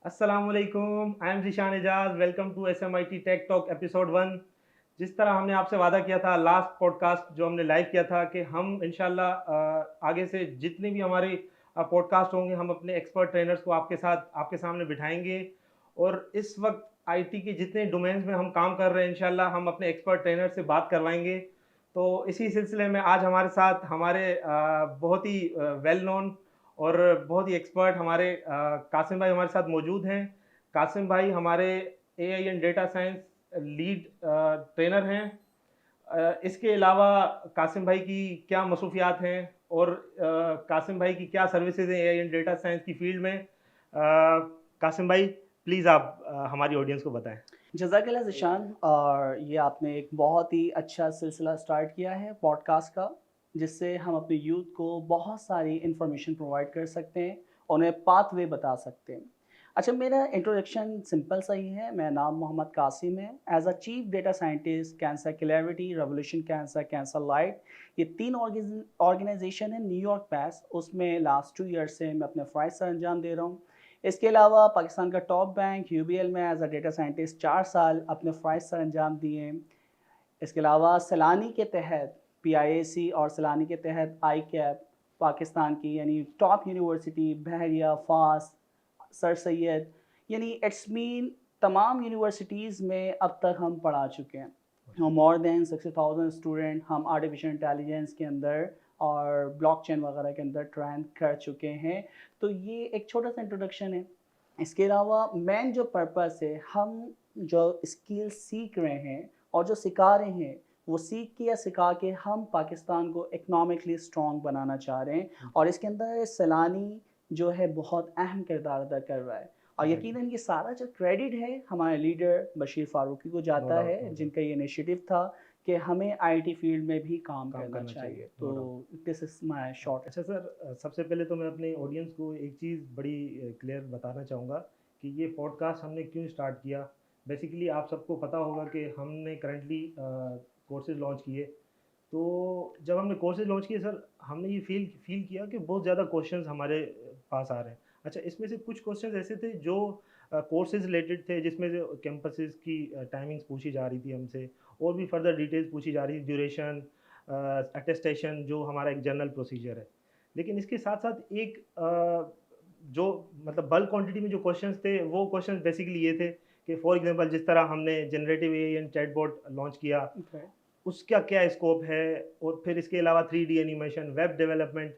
अस्सलामुअलैकुम, I am Zeeshan Ejaz. Welcome to SMIT tech talk episode 1। जिस तरह हमने आपसे वादा किया था लास्ट पॉडकास्ट जो हमने लाइव किया था कि हम इंशाल्लाह आगे से जितने भी हमारे पॉडकास्ट होंगे हम अपने एक्सपर्ट ट्रेनर्स को आपके सामने बिठाएंगे। और इस वक्त आईटी के जितने डोमेन्स में हम काम कर रहे हैं इंशाल्लाह हम अपने एक्सपर्ट ट्रेनर से बात करवाएंगे। तो इसी सिलसिले में आज हमारे साथ हमारे बहुत ही वेल नोन और बहुत ही एक्सपर्ट हमारे कासिम भाई हमारे साथ मौजूद हैं। कासिम भाई हमारे AI and data science lead trainer हैं। इसके अलावा कासिम भाई की क्या मसरूफियात हैं और कासिम भाई की क्या सर्विसेज हैं एआई एंड डेटा साइंस की फील्ड में। कासिम भाई प्लीज़ आप हमारी ऑडियंस को बताएं। जज़ाकल्लाह ज़िशान। और ये आपने एक बहुत ही अच्छा सिलसिला स्टार्ट किया है पॉडकास्ट का, जिससे हम अपने यूथ को बहुत सारी इन्फॉर्मेशन प्रोवाइड कर सकते हैं, उन्हें पाथवे बता सकते हैं। अच्छा, मेरा इंट्रोडक्शन सिंपल सा ही है। मेरा नाम मोहम्मद कासिम है। As a chief data scientist cancer clarity, revolution cancer, cancer light, ये तीन ऑर्गेनाइजेशन है न्यूयॉर्क बेस्ड। उसमें लास्ट 2 ईयर से मैं अपने फ़राइज़ सर अंजाम दे रहा हूँ। इसके अलावा पाकिस्तान का टॉप बैंक यूबीएल में एज अ डेटा साइंटिस्ट 4 साल अपने फ़राइज़ सर अंजाम दिए। इसके अलावा सैलानी के तहत पीआईएसी और सैलानी के तहत आई कैप पाकिस्तान की यानी टॉप यूनिवर्सिटी बहरिया, फास, सर सैयद, यानी इट्स मीन तमाम यूनिवर्सिटीज़ में अब तक हम पढ़ा चुके हैं। मोर देन 60,000 स्टूडेंट हम आर्टिफिशियल इंटेलिजेंस के अंदर और ब्लॉकचेन वगैरह के अंदर ट्रेन कर चुके हैं। तो ये एक छोटा सा इंट्रोडक्शन है। इसके अलावा मेन जो पर्पस है, हम जो स्किल सीख रहे हैं और जो सिखा रहे हैं, वो सीख के या सिखा के हम पाकिस्तान को इकोनॉमिकली स्ट्रॉन्ग बनाना चाह रहे हैं। और इसके अंदर सैलानी जो है बहुत अहम किरदार अदा कर रहा है। और यकीनन ये सारा जो क्रेडिट है हमारे लीडर बशीर फारूकी को नो जाता डाउट, है, नो डाउट। जिनका ये इनिशिएटिव था कि हमें आईटी फील्ड में भी काम काम करना करना चाहिए, चाहिए। नो तो doubt. This is my short. अच्छा सर, सबसे पहले तो मैं अपने ऑडियंस को एक चीज़ बड़ी क्लियर बताना चाहूँगा कि ये पॉडकास्ट हमने क्यों स्टार्ट किया। बेसिकली आप सबको पता होगा कि हमने करंटली कोर्सेज लॉन्च किए। तो जब हमने कोर्सेज लॉन्च किए सर, हमने ये फील किया कि बहुत ज़्यादा क्वेश्चंस हमारे पास आ रहे हैं। अच्छा, इसमें से कुछ क्वेश्चंस ऐसे थे जो कोर्सेज रिलेटेड थे, जिसमें से कैंपसेस की टाइमिंग्स पूछी जा रही थी हमसे, और भी फर्दर डिटेल्स पूछी जा रही थी, ड्यूरेशन, अटेस्टेशन, जो हमारा एक जनरल प्रोसीजर है। लेकिन इसके साथ साथ एक जो मतलब बल्क क्वांटिटी में जो क्वेश्चंस थे, वो क्वेश्चंस बेसिकली ये थे कि फॉर एग्जांपल जिस तरह हमने generative AI and chatbot launch किया, उसका क्या स्कोप है, और फिर इसके अलावा 3D एनिमेशन, वेब डेवलपमेंट।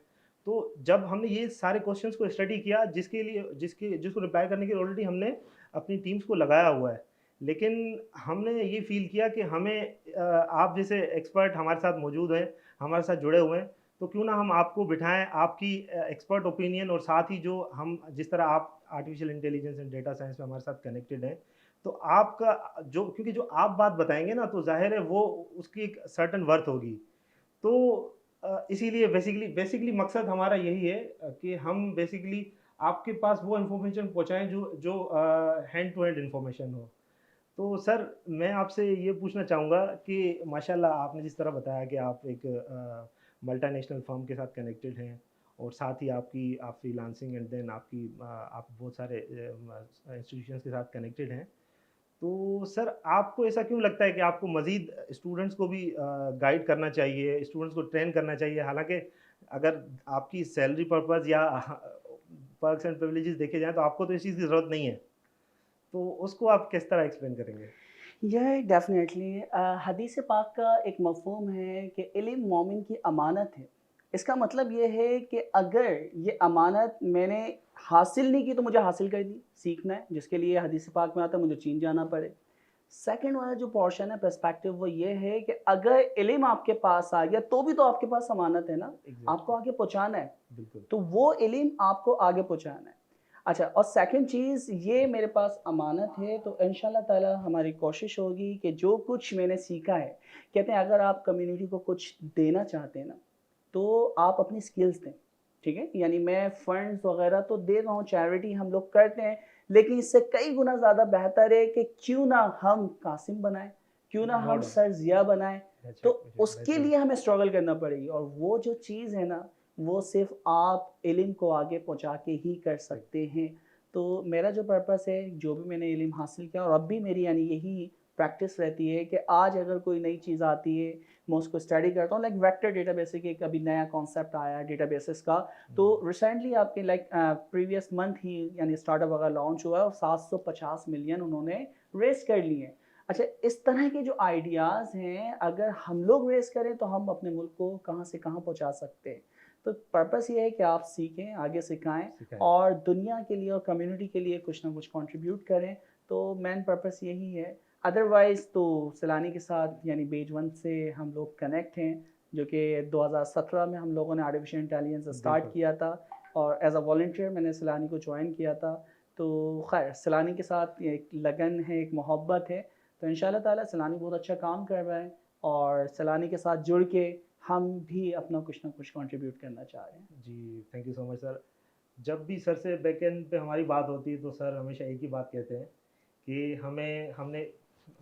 तो जब हमने ये सारे क्वेश्चंस को स्टडी किया, जिसको रिप्लाई करने के लिए ऑलरेडी हमने अपनी टीम्स को लगाया हुआ है, लेकिन हमने ये फील किया कि हमें आप जैसे एक्सपर्ट हमारे साथ मौजूद हैं, हमारे साथ जुड़े हुए हैं, तो क्यों ना हम आपको बिठाएं, आपकी एक्सपर्ट ओपिनियन, और साथ ही जो हम जिस तरह आप artificial intelligence and data science में हमारे साथ कनेक्टेड हैं, तो आपका जो, क्योंकि जो आप बात बताएंगे ना, तो जाहिर है वो उसकी एक सर्टन वर्थ होगी। तो इसीलिए बेसिकली बेसिकली मकसद हमारा यही है कि हम बेसिकली आपके पास वो इन्फॉर्मेशन पहुंचाएं जो जो हैंड टू हैंड इन्फॉर्मेशन हो। तो सर, मैं आपसे ये पूछना चाहूँगा कि माशाल्लाह आपने जिस तरह बताया कि आप एक मल्टीनेशनल फर्म के साथ कनेक्टेड हैं, और साथ ही आप फ्रीलांसिंग एंड देन आप बहुत सारे इंस्टीट्यूशंस के साथ कनेक्टेड हैं। तो सर, आपको ऐसा क्यों लगता है कि आपको मज़ीद स्टूडेंट्स को भी गाइड करना चाहिए, स्टूडेंट्स को ट्रेन करना चाहिए? हालाँकि अगर आपकी सैलरी पर्पज़ या पर्क्स एंड प्रिविलेजेस देखे जाएँ, तो आपको तो इस चीज़ की ज़रूरत नहीं है। तो उसको आप किस तरह एक्सप्लेन करेंगे? यह डेफ़िनेटली हदीस पाक का एक मफ़हूम है कि इल्म मोमिन की अमानत है। इसका मतलब ये है कि अगर ये अमानत मैंने हासिल नहीं की तो मुझे हासिल करनी, सीखना है, जिसके लिए हदीस पाक में आता है मुझे चीन जाना पड़े। सेकंड वाला जो पोर्शन है पर्सपेक्टिव, वो ये है कि अगर इल्म आपके पास आ गया तो भी तो आपके पास अमानत है ना, आपको एग्ज़ैक्टली, आगे पहुँचाना है। बिल्कुल। तो वो इल्म आपको आगे पहुँचाना है। अच्छा, और सेकंड चीज़, ये मेरे पास अमानत है, तो इंशाल्लाह ताला हमारी कोशिश होगी कि जो कुछ मैंने सीखा है, कहते हैं अगर आप कम्युनिटी को कुछ देना चाहते हैं ना, तो आप अपनी स्किल्स दें, ठीक है? यानी मैं फंड्स वगैरह तो दे रहा हूँ, चैरिटी हम लोग करते हैं, लेकिन इससे कई गुना ज़्यादा बेहतर है कि क्यों ना हम कासिम बनाएँ, क्यों ना नो हम डाउट। सर ज़िया बनाएँ। दैट्स तो राइट, उसके दैट्स राइट। लिए हमें स्ट्रगल करना पड़ेगी, और वो जो चीज़ है ना, वो सिर्फ़ आप इल्म को आगे पहुँचा के ही कर सकते हैं। तो मेरा जो पर्पस है, जो भी मैंने इल्म हासिल किया और अब भी मेरी यानी यही प्रैक्टिस रहती है कि आज अगर कोई नई चीज़ आती है, मैं उसको स्टडी करता हूँ। लाइक वेक्टर डेटाबेस के एक अभी नया कॉन्सेप्ट आया डेटाबेसेस का, तो रिसेंटली आपके लाइक प्रीवियस मंथ ही यानी स्टार्टअप अगर लॉन्च हुआ है और 750 मिलियन उन्होंने रेस कर लिए हैं। अच्छा, इस तरह के जो आइडियाज़ हैं, अगर हम लोग रेस करें तो हम अपने मुल्क को कहाँ से कहाँ पहुँचा सकते हैं। तो पर्पस ये है कि आप सीखें, आगे सिखाएं सिखाएं। और दुनिया के लिए और कम्युनिटी के लिए कुछ ना कुछ कंट्रीब्यूट करें। तो मेन पर्पस यही है। अदरवाइज़ तो सैलानी के साथ यानी बेज वन से हम लोग कनेक्ट हैं, जो कि 2017 में हम लोगों ने आर्टिफिशियल इंटेलिजेंस स्टार्ट बिल्कुल। किया था और एज अ वॉलंटियर मैंने सैलानी को ज्वाइन किया था। तो खैर सैलानी के साथ एक लगन है, एक मोहब्बत है। तो इंशाल्लाह ताला सैलानी बहुत अच्छा काम कर रहा है और सैलानी के साथ जुड़ के हम भी अपना कुछ ना कुछ कंट्रीब्यूट करना चाह रहे हैं। जी, thank you so much sir. जब भी सर से बैकएंड पे हमारी बात होती है तो सर हमेशा एक ही बात कहते हैं कि हमें हमने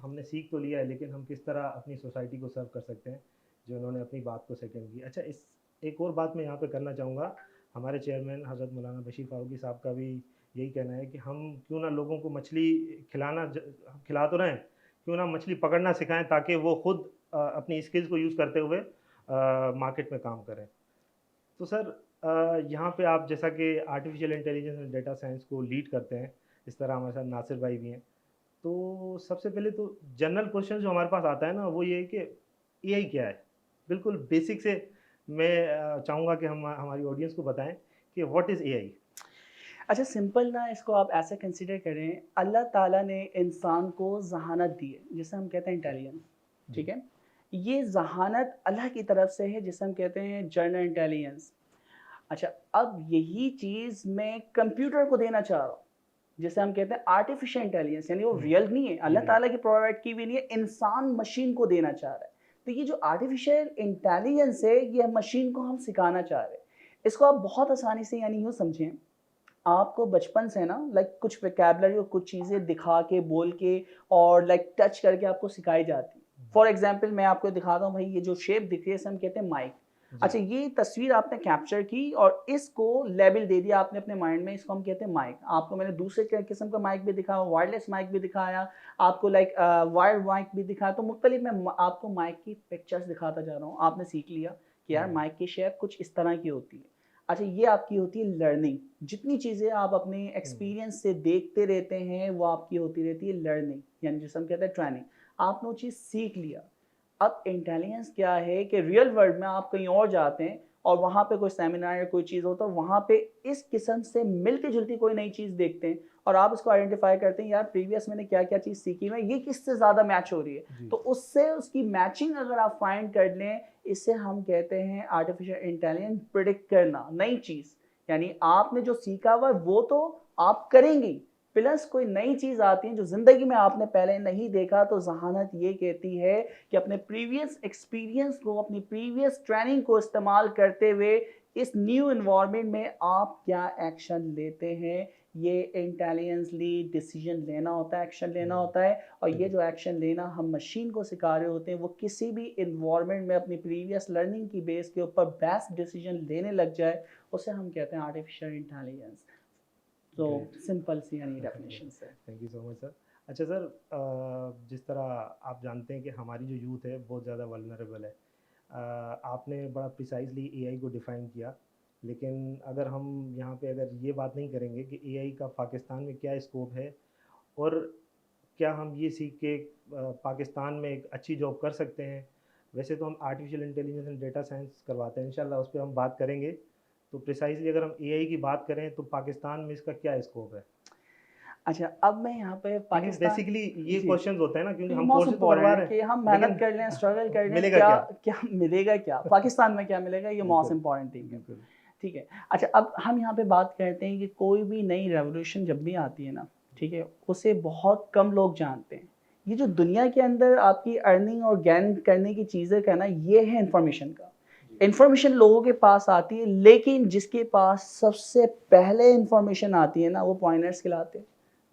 हमने सीख तो लिया है, लेकिन हम किस तरह अपनी सोसाइटी को सर्व कर सकते हैं, जो उन्होंने अपनी बात को सेकंड की। अच्छा, इस एक और बात मैं यहाँ पे करना चाहूँगा। हमारे चेयरमैन हज़रत मौलाना बशीर फ़ारूकी साहब का भी यही कहना है कि हम क्यों ना लोगों को मछली खिला तो रहे हैं, क्यों ना मछली पकड़ना सिखाएं, ताकि वो खुद अपनी स्किल्स को यूज़ करते हुए मार्केट में काम करें। तो सर यहाँ पे आप जैसा कि artificial intelligence and data science को लीड करते हैं, इस तरह हमारे साथ नासिर भाई भी हैं। तो सबसे पहले तो जनरल क्वेश्चन जो हमारे पास आता है ना, वो ये है कि एआई क्या है? बिल्कुल बेसिक से मैं चाहूँगा कि हम हमारी ऑडियंस को बताएं कि व्हाट इज़ एआई? अच्छा, सिंपल ना इसको आप ऐसे कंसिडर करें, अल्लाह ताला ने इंसान को ज़हानत दी है, जिसे हम कहते हैं इंटेलिजेंस, ठीक जी। है? ये ज़हानत अल्लाह की तरफ से है, जिसे हम कहते हैं जनरल इंटेलिजेंस। अच्छा, अब यही चीज़ मैं कंप्यूटर को देना चाह रहा हूँ, जिसे हम कहते हैं आर्टिफिशियल इंटेलिजेंस, यानी वो हुँ। रियल नहीं है, जी, अल्लाह बिल्कुल। ताला की प्रोवाइड की हुई नहीं है, इंसान मशीन को देना चाह रहा है। तो ये जो आर्टिफिशियल इंटेलिजेंस है, ये मशीन को हम सिखाना चाह रहे हैं। इसको आप बहुत आसानी से यानी यूँ समझें, आपको बचपन से ना लाइक कुछ वोकैबुलरी और कुछ चीज़ें दिखा के, बोल के और लाइक टच करके आपको सिखाई जाती है। जी, फॉर एग्ज़ाम्पल मैं आपको दिखाता हूँ, भाई ये जो शेप दिख रही है इसे हम कहते हैं माइक। जी। अच्छा, ये तस्वीर आपने कैप्चर की और इसको लेबल दे दिया आपने अपने माइंड में, इसको हम कहते हैं माइक। आपको मैंने दूसरे किस्म का माइक भी दिखाया, वायरलेस माइक भी दिखाया, आपको लाइक वायर्ड माइक भी दिखाया। तो मुख्तलिफ मैं आपको माइक की पिक्चर्स दिखाता जा रहा हूँ। आपने सीख लिया कि यार हुँ, माइक की शेप कुछ इस तरह की होती है। अच्छा, ये आपकी होती है लर्निंग। जितनी चीज़ें आप अपने हुँ, एक्सपीरियंस से देखते रहते हैं, वो आपकी होती रहती है लर्निंग, यानी जिसे हम कहते हैं ट्रेनिंग। आपने वो चीज़ सीख लिया। अब इंटेलिजेंस क्या है कि रियल वर्ल्ड में आप कहीं और जाते हैं और वहाँ पे कोई सेमिनार या कोई चीज़ होता है, वहाँ पे इस किस्म से मिलती-जुलती कोई नई चीज़ देखते हैं और आप उसको आइडेंटिफ़ाई करते हैं, यार प्रीवियस मैंने क्या-क्या चीज़ सीखी है, ये किससे ज़्यादा मैच हो रही है। जी, तो जी। उससे उसकी मैचिंग अगर आप फाइंड कर लें, इसे हम कहते हैं आर्टिफिशियल इंटेलिजेंस प्रिडिक्ट करना, नई चीज़। यानी आपने जो सीखा हुआ है वो तो आप करेंगे ही, प्लस कोई नई चीज़ आती है जो ज़िंदगी में आपने पहले नहीं देखा, तो ज़हानत ये कहती है कि अपने प्रीवियस एक्सपीरियंस को, अपनी प्रीवियस ट्रेनिंग को इस्तेमाल करते हुए इस न्यू एनवायरनमेंट में आप क्या एक्शन लेते हैं, ये इंटेलिजेंसली डिसीजन लेना होता है, एक्शन लेना हुँ, होता है। और ये बिल्कुल। जो एक्शन लेना हम मशीन को सिखा रहे होते हैं, वो किसी भी इन्वायरमेंट में अपनी प्रीवियस लर्निंग की बेस के ऊपर बेस्ट डिसीजन लेने लग जाए, उसे हम कहते हैं आर्टिफिशियल इंटेलिजेंस। तो ग्रेट। सिंपल सी यानी डेफिनेशन से। Thank you so much sir. अच्छा सर, जिस तरह आप जानते हैं कि हमारी जो यूथ है बहुत ज़्यादा वल्नरेबल है। आपने बड़ा प्रिसाइजली एआई को डिफ़ाइन किया, लेकिन अगर हम यहाँ पे अगर ये बात नहीं करेंगे कि एआई का पाकिस्तान में क्या स्कोप है, और क्या हम ये सीख के पाकिस्तान में एक अच्छी जॉब कर सकते हैं। वैसे तो हम artificial intelligence and data science करवाते हैं, इंशाल्लाह उस पे हम बात करेंगे। तो प्रिसाइजली अगर हम एआई की बात करें तो पाकिस्तान में इसका क्या स्कोप है? अच्छा, अब मैं यहाँ पे क्योंकि पाकिस्तान। बेसिकली ये जी, क्वेश्चंस होते हैं ना, क्योंकि ये हम मोस्ट कोर्सेज तो इम्पोर्टेंट करवा है रहे हैं, कि हम मेहनत लेकिन कर लें, स्ट्रगल कर लें, मिलेगा क्या क्या? क्या मिलेगा क्या? पाकिस्तान में क्या मिलेगा, ये मोस्ट बिल्कुल, इम्पोर्टेंट थिंग है। बिल्कुल। ठीक है। अच्छा, अब हम यहाँ पे बात करते हैं कि कोई भी नई रेवोल्यूशन जब भी आती है ना, ठीक है, उसे बहुत कम लोग जानते हैं। ये जो दुनिया के अंदर आपकी अर्निंग और गेन करने की चीज़ें का ना, ये है इन्फॉर्मेशन का। जी, इन्फॉर्मेशन लोगों के पास आती है, लेकिन जिसके पास सबसे पहले इन्फॉर्मेशन आती है ना, वो पॉइंटर्स कहलाते हैं।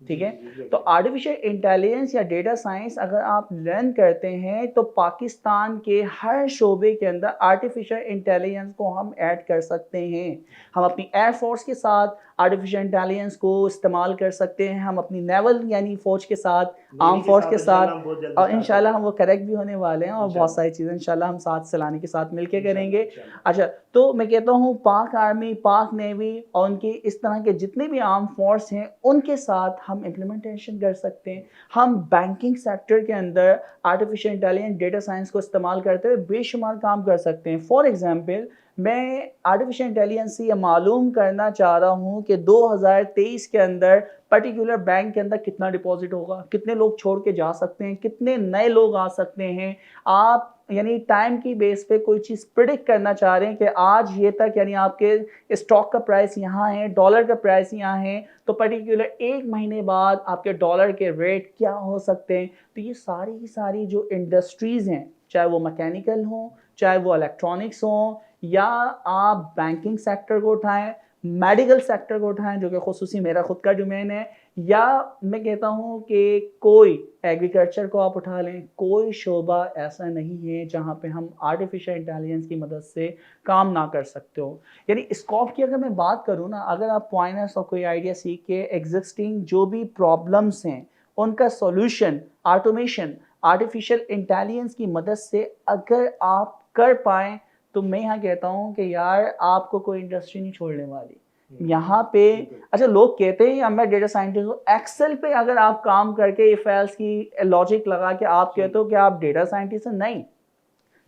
ठीक है। जी, तो आर्टिफिशियल इंटेलिजेंस या डेटा साइंस अगर आप लर्न करते हैं तो पाकिस्तान के हर शोबे के अंदर आर्टिफिशियल इंटेलिजेंस को हम ऐड कर सकते हैं। हम अपनी एयरफोर्स के साथ आर्टिफिशियल इंटेलिजेंस को इस्तेमाल कर सकते हैं, हम अपनी नेवल यानी फ़ौज के साथ, आर्म नेवी के फोर्स के साथ इंशाल्लाह साथ, हम बहुत जल्दी और स्टार्ट इंशाल्लाह हम करेंगे वो करेक्ट भी होने वाले हैं और बहुत इंशाल्लाह सारी चीज़ें इंशाल्लाह हम साथ चलाने के साथ मिलके इंशाल्लाह करेंगे। इंशाल्लाह। अच्छा, तो मैं कहता हूँ पाक आर्मी, पाक नेवी और उनके इस तरह के जितने भी आर्म फोर्स हैं उनके साथ हम इम्प्लीमेंटेशन कर सकते हैं। हम बैंकिंग सेक्टर के अंदर आर्टिफिशियल इंटेलिजेंस, डेटा साइंस को इस्तेमाल करते हुए बेशुमार काम कर सकते हैं। फॉर एग्जांपल, मैं आर्टिफिशियल इंटेलिजेंस से ये मालूम करना चाह रहा हूँ कि 2023 के अंदर पर्टिकुलर बैंक के अंदर कितना डिपॉजिट होगा, कितने लोग छोड़ के जा सकते हैं, कितने नए लोग आ सकते हैं। आप यानी टाइम की बेस पे कोई चीज़ प्रिडिक्ट करना चाह रहे हैं कि आज ये तक यानी आपके स्टॉक का प्राइस यहाँ है, डॉलर का प्राइस यहाँ है, तो पर्टिकुलर 1 महीने बाद आपके डॉलर के रेट क्या हो सकते हैं। तो ये सारी की सारी जो इंडस्ट्रीज़ हैं, चाहे वो मैकेनिकल हों, चाहे वो इलेक्ट्रॉनिक्स हों, या आप बैंकिंग सेक्टर को उठाएं, मेडिकल सेक्टर को उठाएं जो कि खुसूसी मेरा खुद का डोमेन है, या मैं कहता हूँ कि कोई एग्रीकल्चर को आप उठा लें, कोई शोबा ऐसा नहीं है जहाँ पे हम आर्टिफिशियल इंटेलिजेंस की मदद से काम ना कर सकते हो। यानी स्कोप की अगर मैं बात करूँ ना, अगर आप पॉइंट्स और कोई आइडिया सीख के एग्जिस्टिंग जो भी प्रॉब्लम्स हैं उनका सॉल्यूशन ऑटोमेशन आर्टिफिशियल इंटेलिजेंस की मदद से अगर आप कर पाएँ, तो मैं यहाँ कहता हूँ कि यार आपको कोई इंडस्ट्री नहीं छोड़ने वाली यहाँ पे। अच्छा, लोग कहते हैं मैं डेटा साइंटिस्ट हूँ, एक्सेल पे अगर आप काम करके इफ एल्स की लॉजिक लगा के आप कहते हो कि आप डेटा साइंटिस्ट हैं, नहीं।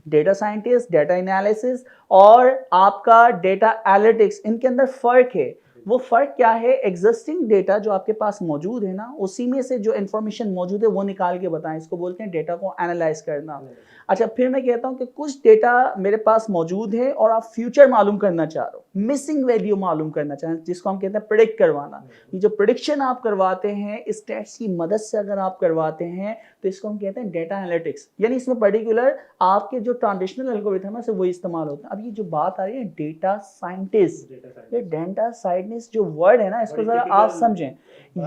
डेटा साइंटिस्ट, डेटा एनालिसिस और आपका डेटा एनालिटिक्स, इनके अंदर फर्क है। वो फर्क क्या है? एग्जिस्टिंग डेटा जो आपके पास मौजूद है ना, उसी में से जो इंफॉर्मेशन मौजूद है वो निकाल के बताएं, इसको बोलते हैं डेटा को एनालाइज करना। अच्छा, फिर मैं कहता हूं कि कुछ डेटा मेरे पास मौजूद है और आप फ्यूचर मालूम करना चाह रहे हो, मिसिंग वैल्यू मालूम करना चाह रहे हो, जिसको हम कहते हैं प्रिडिक्ट करवाना। ये जो प्रिडिक्शन आप करवाते हैं स्टैट्स की मदद से अगर आप करवाते हैं तो इसको हम कहते हैं डेटा एनालिटिक्स। यानी इसमें पर्टिकुलर आपके जो ट्रांजिशनल एल्गोरिथम है से वो इस्तेमाल होता है। अब ये जो बात आ रही है डेटा साइंटिस्ट, ये डेटा साइंटिस्ट जो वर्ड है ना, इसको जरा आप समझें।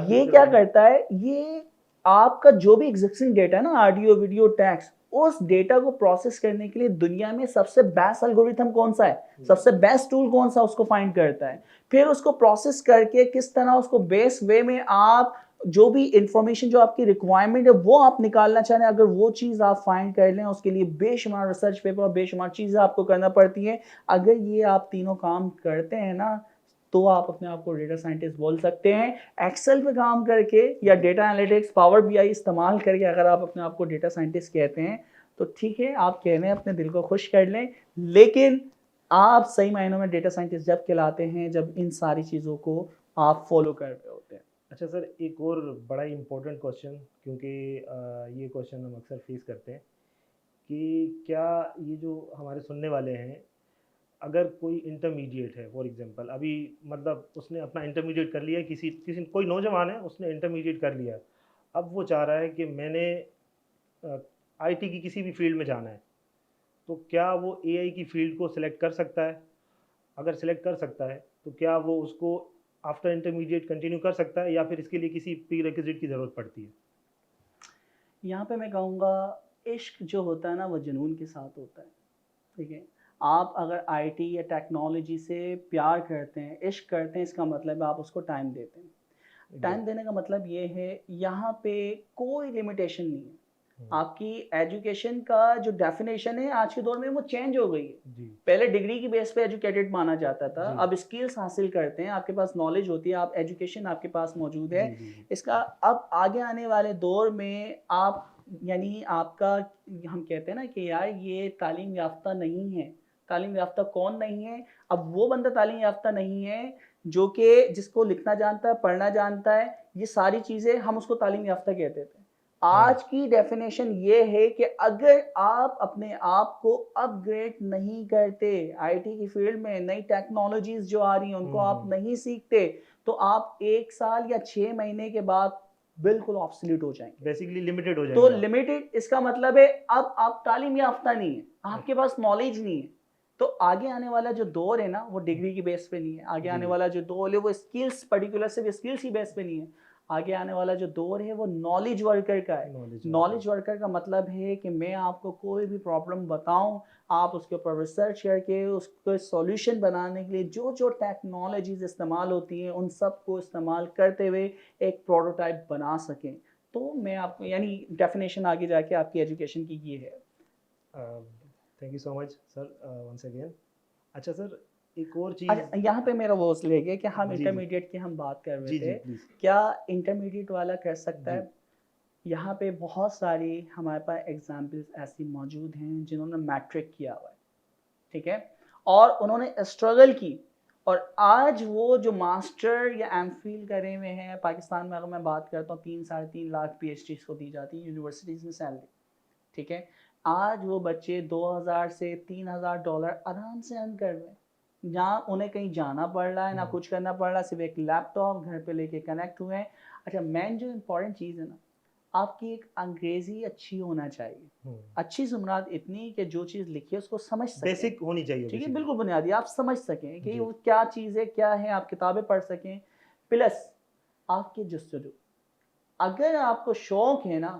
ये क्या करता है? ये आपका जो भी एग्जिस्टिंग डेटा है ना, ऑडियो, वीडियो, टेक्स्ट, उस डेटा को प्रोसेस करने के लिए दुनिया में सबसे बेस्ट एल्गोरिथम कौन सा है, सबसे बेस्ट टूल कौन सा, उसको फाइंड करता है। फिर उसको प्रोसेस करके किस तरह उसको बेस्ट वे में आप जो भी इंफॉर्मेशन जो आपकी रिक्वायरमेंट है वो आप निकालना चाह रहे हैं, अगर वो चीज़ आप फाइंड कर लें, उसके लिए बेशुमार रिसर्च पेपर और बेशुमार चीज़ें आपको करना पड़ती हैं। अगर ये आप तीनों काम करते हैं ना, तो आप अपने आप को डेटा साइंटिस्ट बोल सकते हैं। एक्सेल पे काम करके या डेटा एनालिटिक्स, पावर बीआई इस्तेमाल करके अगर आप अपने आप को डेटा साइंटिस्ट कहते हैं तो ठीक है, आप कह रहे हैं, अपने दिल को खुश कर लें। लेकिन आप सही मायनों में डेटा साइंटिस्ट जब कहलाते हैं जब इन सारी चीज़ों को आप फॉलो कर रहे होते हैं। अच्छा सर, एक और बड़ा ही इम्पोर्टेंट क्वेश्चन, क्योंकि ये क्वेश्चन हम अक्सर फेस करते हैं कि क्या ये जो हमारे सुनने वाले हैं, अगर कोई इंटरमीडिएट है, फॉर एग्जांपल अभी मतलब उसने अपना इंटरमीडिएट कर लिया है, किसी किसी कोई नौजवान है उसने इंटरमीडिएट कर लिया, अब वो चाह रहा है कि मैंने आईटी की किसी भी फील्ड में जाना है, तो क्या वो एआई की फील्ड को सिलेक्ट कर सकता है? अगर सिलेक्ट कर सकता है तो क्या वो उसको आफ्टर इंटरमीडिएट कंटिन्यू कर सकता है, या फिर इसके लिए किसी प्री रिक्विजिट की ज़रूरत पड़ती है? यहाँ पे मैं कहूँगा इश्क जो होता है ना वो जुनून के साथ होता है। ठीक है, आप अगर आईटी या टेक्नोलॉजी से प्यार करते हैं, इश्क करते हैं, इसका मतलब है आप उसको टाइम देते हैं। टाइम देने का मतलब ये है, यहाँ पे कोई लिमिटेशन नहीं है। आपकी एजुकेशन का जो डेफिनेशन है आज के दौर में वो चेंज हो गई है। जी पहले डिग्री की बेस पे एजुकेटेड माना जाता था, जी अब स्किल्स हासिल करते हैं, आपके पास नॉलेज होती है, आप एजुकेशन आपके पास मौजूद है। जी जी जी इसका अब आगे आने वाले दौर में आप यानी आपका, हम कहते हैं ना कि यार ये तालीम याफ्ता नहीं है। तालीम याफ्ता कौन नहीं है? अब वो बंदा तालीम याफ्ता नहीं है जो कि जिसको लिखना जानता है, पढ़ना जानता है, ये सारी चीज़ें हम उसको तालीम याफ्ता कहते थे। आज की डेफिनेशन ये है कि अगर आप अपने आप को अपग्रेड नहीं करते, आईटी की फील्ड में नई टेक्नोलॉजीज जो आ रही हैं उनको आप नहीं सीखते, तो आप 1 साल या 6 महीने के बाद बिल्कुल ऑब्सोल्यूट हो जाएंगे। बेसिकली लिमिटेड हो तो जाएंगे आप। लिमिटेड इसका मतलब है अब आप तालीम याफ्ता नहीं है, आपके पास नॉलेज नहीं है। तो आगे आने वाला जो दौर है ना वो डिग्री की बेस पे नहीं है, आगे आने जी वाला जो दौर है वो स्किल्स, पर्टिकुलर सिर्फ स्किल्स की बेस पे नहीं है। आगे आने वाला जो दौर है वो नॉलेज वर्कर का है। नॉलेज वर्कर का मतलब है कि मैं आपको कोई भी प्रॉब्लम बताऊं, आप उसके ऊपर रिसर्च करके उसको सॉल्यूशन बनाने के लिए जो जो टेक्नोलॉजीज इस्तेमाल होती हैं उन सब को इस्तेमाल करते हुए एक प्रोटोटाइप बना सकें। तो मैं आपको यानी डेफिनेशन आगे जाके आपकी एजुकेशन की ये है। Thank you so much sir once again. अच्छा सर, एक और चीज़। अच्छा, यहाँ पे मेरा वो ले गया कि हम जी जी इंटरमीडिएट की हम बात कर रहे जी जी थे, प्लीज़। क्या इंटरमीडिएट वाला कर सकता जी है? यहाँ पे बहुत सारी हमारे पास एग्जाम्पल्स ऐसी मौजूद हैं जिन्होंने मैट्रिक किया हुआ है, ठीक है, और उन्होंने स्ट्रगल की और आज वो जो मास्टर या एमफिल करे हुए हैं पाकिस्तान में, अगर मैं बात करता हूँ 3-3.5 लाख पीएचडीज को दी जाती है यूनिवर्सिटीज़ में सैलरी, ठीक है, आज वो बच्चे 2000 से $3000 आराम से अर्न कर रहे हैं। ना उन्हें कहीं जाना पड़ रहा है, ना कुछ करना पड़ रहा है, सिर्फ एक लैपटॉप घर पे लेके कनेक्ट हुए हैं। अच्छा, मेन जो इम्पोर्टेंट चीज़ है ना, आपकी एक अंग्रेजी अच्छी होना चाहिए। अच्छी जुमरात इतनी कि जो चीज़ लिखी है उसको समझ सकें, बेसिक होनी चाहिए, ठीक है, basically। बिल्कुल बुनियादी, आप समझ सकें कि जी वो क्या चीज़ है, क्या है, आप किताबें पढ़ सकें। प्लस आपके जस्तजू, अगर आपको शौक है ना,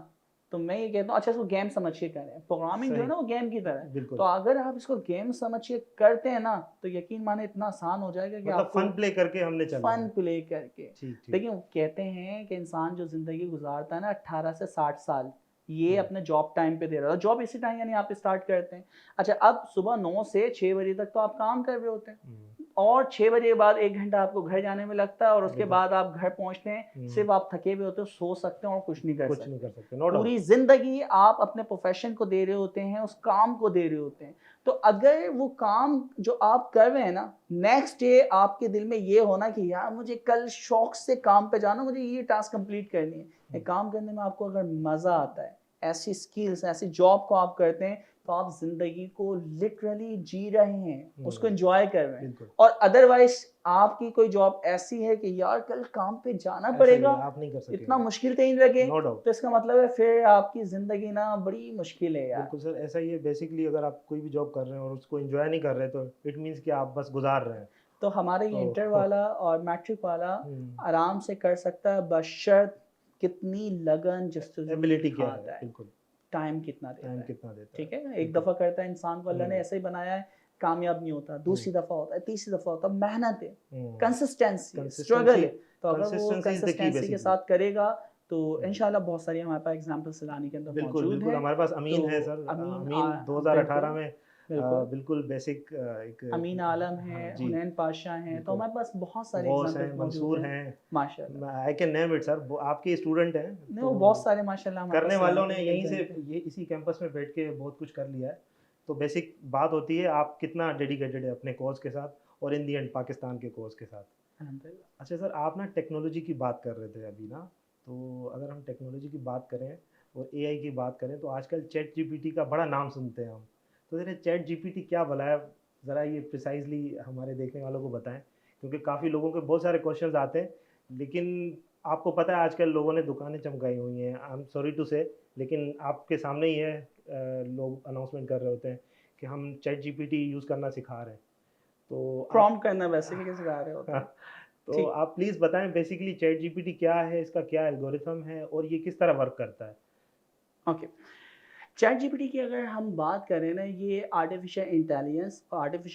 तो मैं ये कहता हूँ अच्छा इसको गेम समझ के करें। प्रोग्रामिंग जो है सही, ना वो गेम की तरह है। बिल्कुल। तो अगर आप इसको गेम समझ के करते हैं ना, तो यकीन माने इतना आसान हो जाएगा कि मतलब आपको फन प्ले करके हमने चलना फन है। प्ले करके। ठीक ठीक। देखिए वो कहते हैं कि इंसान जो ज़िंदगी गुजारता है ना 18 से 60 साल, ये अपने जॉब टाइम पे दे रहा है। जॉब इसी टाइम यानी आप स्टार्ट करते हैं। अच्छा, अब सुबह 9 से 6 बजे तक तो आप काम कर रहे होते हैं और 6 बजे के बाद 1 घंटा आपको घर जाने में लगता है और उसके बिल्कुल। बाद आप घर पहुंचते हैं, सिर्फ आप थके हुए होते हो, सो सकते हैं और कुछ नहीं कर कुछ नहीं कर सकते। सकते, नो डाउट। पूरी ज़िंदगी आप अपने प्रोफेशन को दे रहे होते हैं, उस काम को दे रहे होते हैं। तो अगर वो काम जो आप कर रहे हैं ना, नेक्स्ट डे आपके दिल में ये होना कि यार मुझे कल शौक से काम पे जाना, मुझे ये टास्क कंप्लीट करनी है। ये काम करने में आपको अगर मज़ा आता है, ऐसी स्किल्स, ऐसी जॉब को आप करते हैं, तो आप ज़िंदगी को लिटरली जी रहे हैं, उसको एंजॉय कर रहे हैं। बिल्कुल। और अदरवाइज आपकी कोई जॉब ऐसी है कि यार कल काम पे जाना ऐसा पड़ेगा, नहीं, आप नहीं कर इतना सकेंगे, मुश्किल कहीं लगे, नो डाउट। तो इसका मतलब है फिर आपकी ज़िंदगी ना बड़ी मुश्किल है यार। बिल्कुल सर, ऐसा ही है। बेसिकली अगर आप कोई भी जॉब कर रहे हैं और उसको एंजॉय नहीं कर रहे तो इट मीन्स कि आप बस गुजार रहे हैं। तो हमारे ये इंटर तो वाला और मैट्रिक वाला आराम से कर सकता है, बशर्त कितनी लगन जस्तजू एबिलिटी क्या है, दिखाता है, बिल्कुल। टाइम कितना देता टाइम है, कितना देता है, ठीक है। एक बिल्कुल। दफ़ा करता है इंसान को, अल्लाह ने ऐसे ही बनाया है, कामयाब नहीं होता, दूसरी दफ़ा होता है, तीसरी दफ़ा होता है, मेहनत है, कंसिस्टेंसी है, स्ट्रगल है। तो अगर वो consistency is the key consistency के बेसिकली। साथ करेगा तो इंशाल्लाह बहुत सारी हमारे पास एग्जांपल्स लाने के अंदर बिल्कुल मौजूद बिल्कुल, हैं। हमारे पास अमीन तो है सर। अमीन अमीन 2018 में बिल्कुल बिल्कुल बेसिक एक अमीन आलम हाँ है, जी, हुनैन पाशा हैं, तो बिल्कुल। हमारे पास बहुत सारे गौस हैं, एग्जांपल्स मौजूद मंसूर हैं हैं, माशाल्लाह। I can name it sir, आपके स्टूडेंट हैं। नहीं, तो वो बहुत सारे माशाल्लाह हमारे करने पास वालों सिलाने ने के लिए यहीं मिल से जाएंगे। ये इसी कैंपस में बैठ के बहुत कुछ कर लिया है। तो बेसिक बात होती है आप कितना डेडिकेटेड है अपने कोर्स के साथ और इन दी एंड पाकिस्तान के कोर्स के साथ। अल्हम्दुलिल्लाह। अच्छा सर, आप ना टेक्नोलॉजी की बात कर रहे थे अभी ना, तो अगर हम टेक्नोलॉजी की बात करें और एआई की बात करें तो आजकल चैट जीपीटी का बड़ा नाम सुनते हैं हम। तो ज़रा चैट जीपीटी क्या भला है, ज़रा ये प्रिसाइजली हमारे देखने वालों को बताएं, क्योंकि काफ़ी लोगों के बहुत सारे क्वेश्चंस आते हैं। लेकिन आपको पता है आजकल लोगों ने दुकानें चमकाई हुई हैं, आई एम सॉरी टू से, लेकिन आपके सामने ही है, लोग अनाउंसमेंट कर रहे होते हैं कि हम चैट जीपीटी यूज़ करना सिखा रहे हैं। तो आप प्रॉम्प्ट करना वैसे भी कैसे गा रहे होते हैं। तो ठीक, आप प्लीज़ बताएं बेसिकली चैट जीपीटी क्या है, इसका क्या एल्गोरिथम है और ये किस तरह वर्क करता है। ओके। चैट जीपीटी की अगर हम बात करें ना, ये आर्टिफिशियल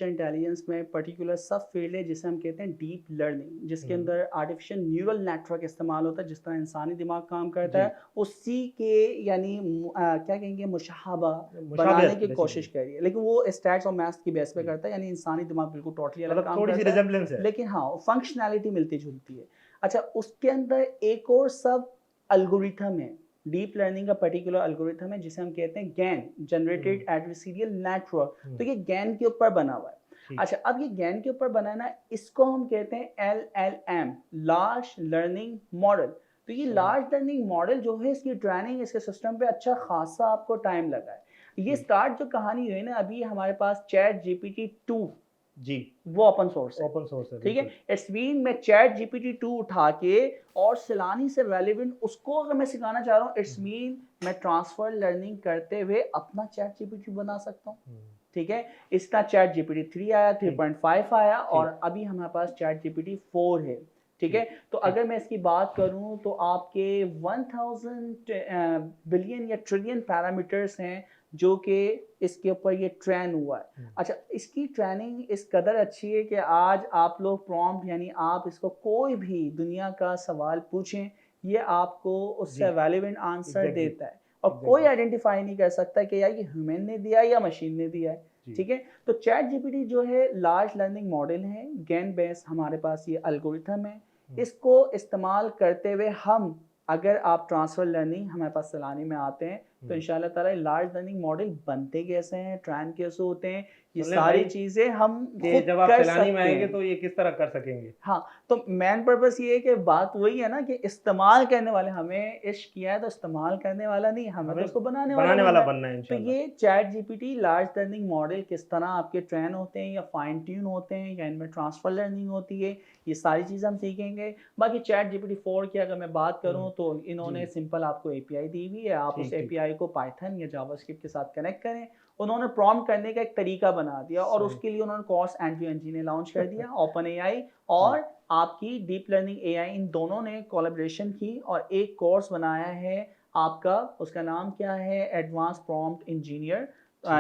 इंटेलिजेंस में पर्टिकुलर सब फील्ड है जिसे हम कहते हैं डीप लर्निंग, जिसके अंदर आर्टिफिशियल न्यूरल नेटवर्क इस्तेमाल होता है। जिस तरह इंसानी दिमाग काम करता जी, है उसी के यानी क्या कहेंगे मुशाहबा बनाने मुशाबियत की कोशिश बेसिकली, करिए, लेकिन वो स्टैट्स और मैथ्स की बेस पे जी, करता है, यानी इंसानी दिमाग बिल्कुल टोटली अलग मतलब काम थोड़ी सी करता है, रिजेम्बलेंस है। लेकिन हाँ फंक्शनैलिटी मिलती जुलती है। अच्छा, उसके अंदर एक और सब एल्गोरिथम है, डीप लर्निंग का पर्टिकुलर एल्गोरिथम है जिसे हम कहते हैं गैन, जनरेटेड एडवर्सरियल नेटवर्क। तो ये गैन के ऊपर बना हुआ है। ठीक, अच्छा, अब ये गैन के ऊपर बना है ना, इसको हम कहते हैं LLM, लार्ज लर्निंग मॉडल। तो ये सही, लार्ज लर्निंग मॉडल जो है, इसकी ट्रेनिंग इसके सिस्टम पे अच्छा खासा आपको टाइम लगा है। ये ठीक, स्टार्ट जो कहानी हुई ना, अभी हमारे पास चैट जीपीटी 2 जी, वो ओपन सोर्स है, ओपन सोर्स है, ठीक है। बिल्कुल। इट्स मीन मैं चैट जीपीटी 2 उठा के और सैलानी से रेलिवेंट उसको अगर मैं सिखाना चाह रहा हूँ, इट्स मीन मैं ट्रांसफर लर्निंग करते हुए अपना चैट जीपीटी बना सकता हूँ, ठीक है। इसका चैट जीपीटी 3 आया, ठीक, 3.5 आया ठीक, और अभी हमारे पास चैट जीपीटी 4 है, ठीक है। तो अगर मैं इसकी बात करूं तो आपके 1000 बिलियन या ट्रिलियन पैरामीटर्स हैं जो कि इसके ऊपर ये ट्रेन हुआ है। अच्छा, इसकी ट्रेनिंग इस कदर अच्छी है कि आज आप लोग प्रॉम्प्ट यानी आप इसको कोई भी दुनिया का सवाल पूछें, ये आपको उससे रेलेवेंट आंसर देता है और कोई आइडेंटिफाई नहीं कर सकता कि यार ये ह्यूमन ने दिया है या मशीन ने दिया है। ठीक है, तो चैट जीपीटी जो है लार्ज लर्निंग मॉडल है, गेन बेस हमारे पास ये एल्गोरिथम है। इसको इस्तेमाल करते हुए हम, अगर आप ट्रांसफर लर्निंग हमारे पास चलाने में आते हैं तो इंशाल्लाह ताला लार्ज लर्निंग मॉडल बनते कैसे हैं, ट्रेन कैसे होते हैं, ये सारी चीजें हम खुद जब आप चलाने में आएंगे तो ये किस तरह कर सकेंगे। हाँ, तो मेन पर्पस ये है कि बात वही है ना कि इस्तेमाल करने वाले, हमें इश्क किया है तो इस्तेमाल करने वाला नहीं, हमें तो उसको बनाने वाला बनना है। तो ये chat GPT large learning model किस तरह आपके ट्रेन होते हैं या फाइन ट्यून होते हैं या इनमें ट्रांसफर लर्निंग होती है, ये सारी चीज़ हम सीखेंगे। बाकी चैट जीपीटी 4 की अगर मैं बात करूँ तो इन्होंने सिंपल आपको एपीआई दी हुई है, आप उस एपीआई को पाइथन या जावास्क्रिप्ट के साथ कनेक्ट करें। उन्होंने प्रॉम्प्ट करने का एक तरीका बना दिया और उसके लिए उन्होंने कॉर्स एंड्रयू इंजीनियर लॉन्च कर दिया। ओपन एआई और आपकी डीप लर्निंग एआई, इन दोनों ने कोलैबोरेशन की और एक कोर्स बनाया है आपका, उसका नाम क्या है, एडवांस प्रॉम्प्ट इंजीनियर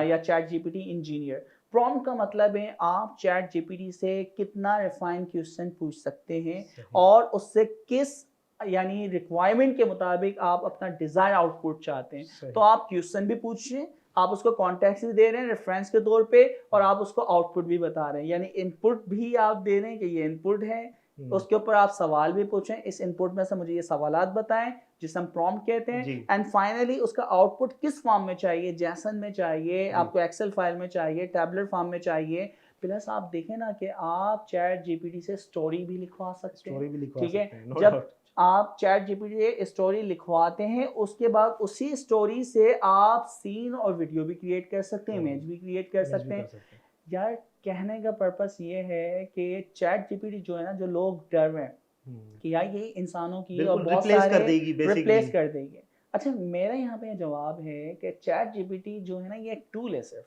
या चैट जीपीटी इंजीनियर। प्रॉम्प्ट का मतलब है आप चैट जीपीटी से कितना रिफाइंड क्वेश्चन पूछ सकते हैं और उससे किस यानी रिक्वायरमेंट के मुताबिक आप अपना डिजायर आउटपुट चाहते हैं। तो आप क्वेश्चन भी पूछ रहे हैं, आप उसको कॉन्टेक्स्ट भी दे रहे हैं रेफरेंस के तौर पे और आप उसको आउटपुट भी बता रहे हैं, यानी इनपुट भी आप दे रहे हैं कि ये इनपुट है, उसके ऊपर आप सवाल भी पूछें, इस इनपुट में से मुझे ये सवालात बताएं जिसे हम प्रॉम्प्ट कहते हैं, एंड फाइनली उसका आउटपुट किस फॉर्म में चाहिए, जैसन में चाहिए, आपको एक्सेल फाइल में चाहिए, टैबलेट फॉर्म में चाहिए। प्लस आप देखें ना कि आप चैट जीपीटी से स्टोरी भी लिखवा सकते हैं, ठीक है। जब आप चैट जीपीटी से स्टोरी लिखवाते हैं उसके बाद उसी स्टोरी से आप सीन और वीडियो भी क्रिएट कर सकते हैं, इमेज भी क्रिएट कर सकते हैं। यार कहने का पर्पस ये है कि चैट जीपीटी जो है ना, जो लोग डर रहे हैं कि यार ये इंसानों की और बहुत सारे रिप्लेस कर देगी। अच्छा, मेरा यहाँ पे जवाब है कि चैट जीपीटी जो है ना ये एक टूल है, सिर्फ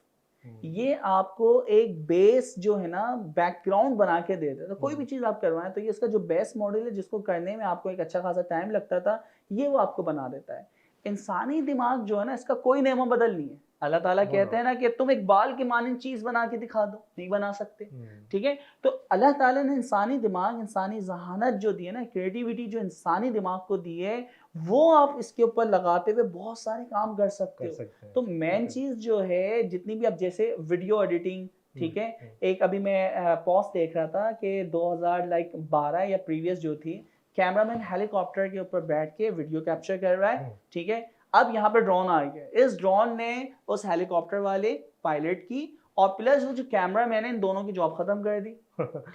ये आपको एक बेस जो है ना बैकग्राउंड बना के देता है। तो कोई भी चीज़ आप करवाएं तो ये इसका जो बेस मॉडल है जिसको करने में आपको एक अच्छा खासा टाइम लगता था, ये वो आपको बना देता है। इंसानी दिमाग जो है ना इसका कोई नेमो बदल नहीं है। अल्लाह ताला कहते हैं ना कि तुम एक बाल की मानिंद चीज़ बना के दिखा दो, नहीं बना सकते, ठीक है। तो अल्लाह ताला ने इंसानी दिमाग, इंसानी जहानत जो दी है ना, क्रिएटिविटी जो इंसानी दिमाग को दी है, वो आप इसके ऊपर लगाते हुए बहुत सारे काम कर सकते हो। तो मेन चीज़ जो है जितनी भी, अब जैसे वीडियो एडिटिंग, ठीक है, एक अभी मैं पोस्ट देख रहा था कि 2012 या प्रीवियस जो थी, कैमरामैन हेलीकॉप्टर के ऊपर बैठ के वीडियो कैप्चर कर रहा है, ठीक है। अब यहाँ पे ड्रोन आ गया, इस ड्रोन ने उस हेलीकॉप्टर वाले पायलट की और प्लस वो जो कैमरामैन है, इन दोनों की जॉब खत्म कर दी,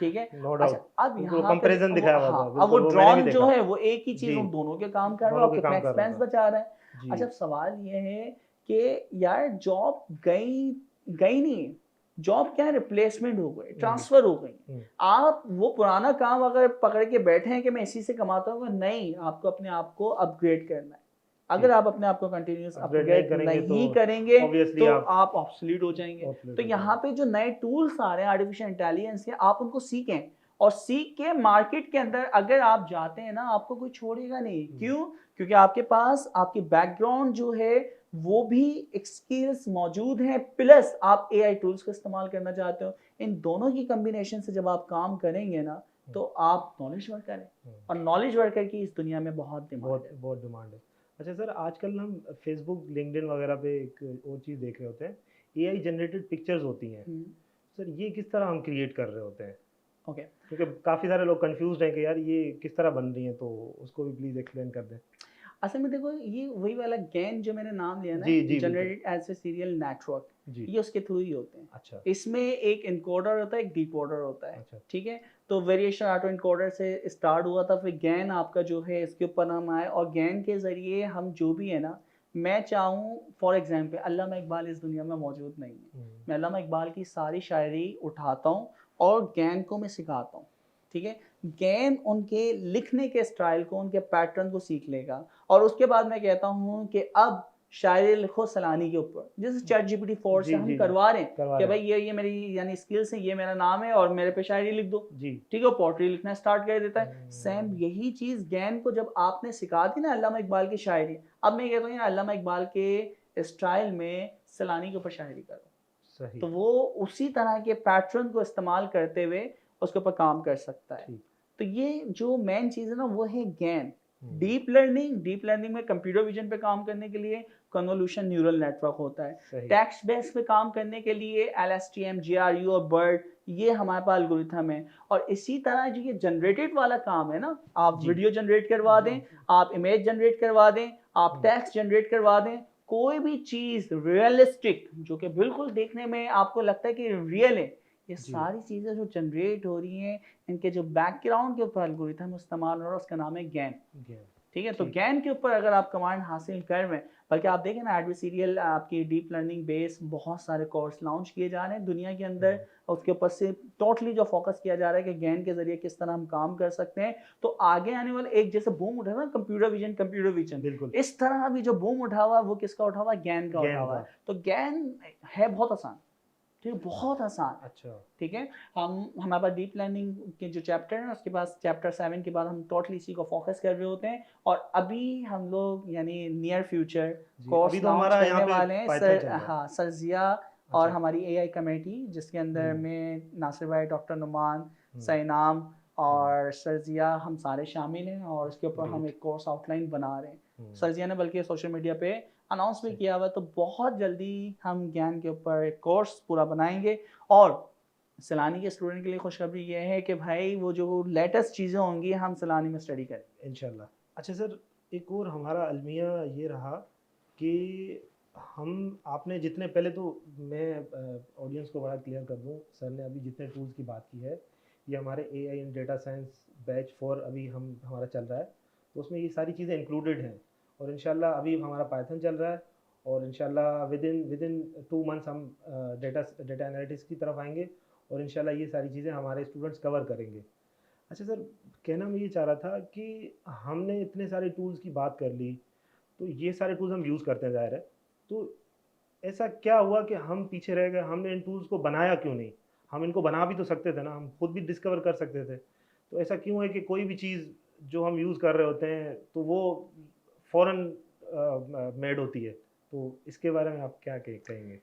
ठीक है। अच्छा, अब यहाँ कंपैरिजन दिखाया हुआ था, अब वो ड्रोन जो है वो एक ही चीज उन दोनों के काम कर रहा है, कितना एक्सपेंस बचा रहा है। अच्छा, सवाल ये है कि यार जॉब गई नहीं, जॉब क्या है, रिप्लेसमेंट हो गई, ट्रांसफर हो गई। आप वो पुराना काम अगर पकड़ के बैठे हैं कि मैं इसी से कमाता हूँ, नहीं, आपको अपने आप को अपग्रेड करना है। अगर आप अपने आप को कंटिन्यूस अपग्रेड नहीं करेंगे तो आप ऑब्सोलीट हो जाएंगे। तो यहाँ पे जो नए टूल्स आ रहे हैं आर्टिफिशियल इंटेलिजेंस के, आप उनको सीखें और सीख के मार्केट के अंदर अगर आप जाते हैं ना, आपको कोई छोड़ेगा नहीं। क्यों? क्योंकि आपके पास आपकी बैकग्राउंड जो है वो भी स्किल्स मौजूद हैं, प्लस आप एआई टूल्स का इस्तेमाल करना चाहते हो। इन दोनों की कम्बिनेशन से जब आप काम करेंगे ना, तो आप नॉलेज वर्कर हैं और नॉलेज वर्कर की इस दुनिया में बहुत डिमांड है। अच्छा सर, आजकल हम फेसबुक, लिंक्डइन वगैरह पे एक और चीज़ देख रहे होते हैं, एआई जनरेटेड पिक्चर्स होती हैं। सर ये किस तरह हम क्रिएट कर रहे होते हैं? ओके, क्योंकि काफ़ी सारे लोग कंफ्यूज हैं कि यार ये किस तरह बन रही हैं, तो उसको भी प्लीज़ एक्सप्लेन कर दें। असल में देखो, ये वही वाला गेन जो मैंने नाम लिया ना, generated as a serial network, ये उसके थ्रू ही होते हैं। अच्छा, इसमें एक इनकोडर होता है, एक डिकोडर होता है। अच्छा, ठीक है। तो वेरिएशन ऑटो इनकोडर से स्टार्ट हुआ था, फिर गैन आपका जो है इसके ऊपर हम आए और गैन के जरिए हम जो भी है ना, मैं चाहूँ फॉर एग्जांपल अल्लामा इकबाल इस दुनिया में मौजूद नहीं है, मैं अल्लामा इकबाल की सारी शायरी उठाता हूँ और गैन को मैं सिखाता हूँ, ठीक है। गैन उनके लिखने के स्टाइल को, उनके पैटर्न को सीख लेगा और उसके बाद मैं कहता हूँ कि अब शायरी लिखो सैलानी के ऊपर, जैसे चैट जीपीटी 4 से जी हम जी जी करवा रहे हैं करवा कि रहे भाई ये मेरी यानी स्किल्स है, ये मेरा नाम है और मेरे पे शायरी लिख दो, हैं। जी ठीक है, पोट्री लिखना स्टार्ट कर देता है। सेम हम्म, यही चीज गैन को जब आपने सिखा दी ना अल्लामा इकबाल की शायरी, अब मैं कहता हूँ यार अल्लामा इकबाल के स्टाइल में सैलानी के ऊपर शायरी करो, सही तो वो उसी तरह के पैटर्न को इस्तेमाल करते हुए उसके ऊपर काम कर सकता है। ठीक। तो ये जो मेन चीज़ है ना वो है गैन। हम्म, डीप लर्निंग में कंप्यूटर विजन पे काम करने के लिए कन्वोल्यूशन न्यूरल नेटवर्क होता है। सही टेक्स्ट बेस पे काम करने के लिए एलएसटीएम, जीआरयू और बर्ड, ये हमारे पास एल्गोरिथम है। और इसी तरह जो ये जनरेटेड वाला काम है ना, आप जी वीडियो जनरेट करवा दें, आप इमेज जनरेट करवा दें, आप हम्म, टेक्स्ट जनरेट करवा दें, कोई भी चीज़ रियलिस्टिक जो कि बिल्कुल देखने में आपको लगता है कि रियल है, ये जी सारी चीज़ें जो जनरेट हो रही हैं, इनके जो बैकग्राउंड के ऊपर एल्गोरिथम इस्तेमाल हो रहा है उसका नाम है गैन। ज्ञान ठीक है, तो ठीक गैन के ऊपर अगर आप कमांड हासिल कर रहे हैं, बल्कि आप देखें ना एडवर्सरियल आपकी डीप लर्निंग बेस बहुत सारे कोर्स लॉन्च किए जा रहे हैं दुनिया के अंदर, और उसके ऊपर से टोटली जो फोकस किया जा रहा है कि गैन के जरिए किस तरह हम काम कर सकते हैं। तो आगे आने वाला एक जैसे बूम उठा ना कंप्यूटर विजन, बिल्कुल इस तरह भी जो बूम उठा हुआ वो किसका उठा हुआ, गैन का उठा ज्ञान हुआ का है। तो गैन है बहुत आसान, ठीक है, बहुत आसान है। अच्छा ठीक है, हम हमारे पास डीप लर्निंग के जो चैप्टर है उसके बाद चैप्टर 7 के बाद हम टोटली इसी को फोकस कर रहे होते हैं। और अभी हम लोग यानी नियर फ्यूचर जी अभी कोर्स तो लॉन्च हमारा यहाँ करने पे वाले हैं पाइथन सर, चल रहा है हाँ सरजिया और अच्छा हमारी एआई कमेटी, जिसके अंदर हम्म में नासिर भाई, डॉक्टर नुमान, हम्म सैनाम हम्म और सरजिया, हम सारे शामिल हैं और इसके ऊपर हम ग्रेट एक कोर्स आउटलाइन बना रहे हैं। हम्म सरजिया ने बल्कि सोशल मीडिया पे अनाउंस भी सही किया हुआ है, तो बहुत जल्दी हम ज्ञान के ऊपर एक कोर्स पूरा बनाएंगे। और सैलानी के स्टूडेंट के लिए खुशखबरी ये है कि भाई वो जो लेटेस्ट चीज़ें होंगी हम सैलानी में स्टडी करेंगे। इंशाल्लाह। अच्छा सर, एक और हमारा अलमिया ये रहा कि हम आपने जितने पहले तो मैं ऑडियंस को बड़ा क्लियर कर दूं, सर ने अभी जितने टूल्स की बात की है ये हमारे AI and data science batch 4 अभी हम हमारा चल रहा है, तो उसमें ये सारी चीज़ें इंक्लूडेड हैं। और इंशाल्लाह अभी हमारा पाइथन चल रहा है और इंशाल्लाह विद इन 2 मंथ्स हम डेटा डेटा एनालिटिक्स की तरफ आएंगे और इंशाल्लाह ये सारी चीज़ें हमारे स्टूडेंट्स कवर करेंगे। अच्छा सर, कहना मैं ये चाह रहा था कि हमने इतने सारे टूल्स की बात कर ली, तो ये सारे टूल्स हम यूज़ करते हैं ज़ाहिर है, तो ऐसा क्या हुआ कि हम पीछे रह गए, हमने इन टूल्स को बनाया क्यों नहीं? हम इनको बना भी तो सकते थे ना, हम खुद भी डिस्कवर कर सकते थे। तो ऐसा क्यों है कि कोई भी चीज़ जो हम यूज़ कर रहे होते हैं तो वो फ़ौरन मेड होती है, तो इसके बारे में आप क्या कहेंगे?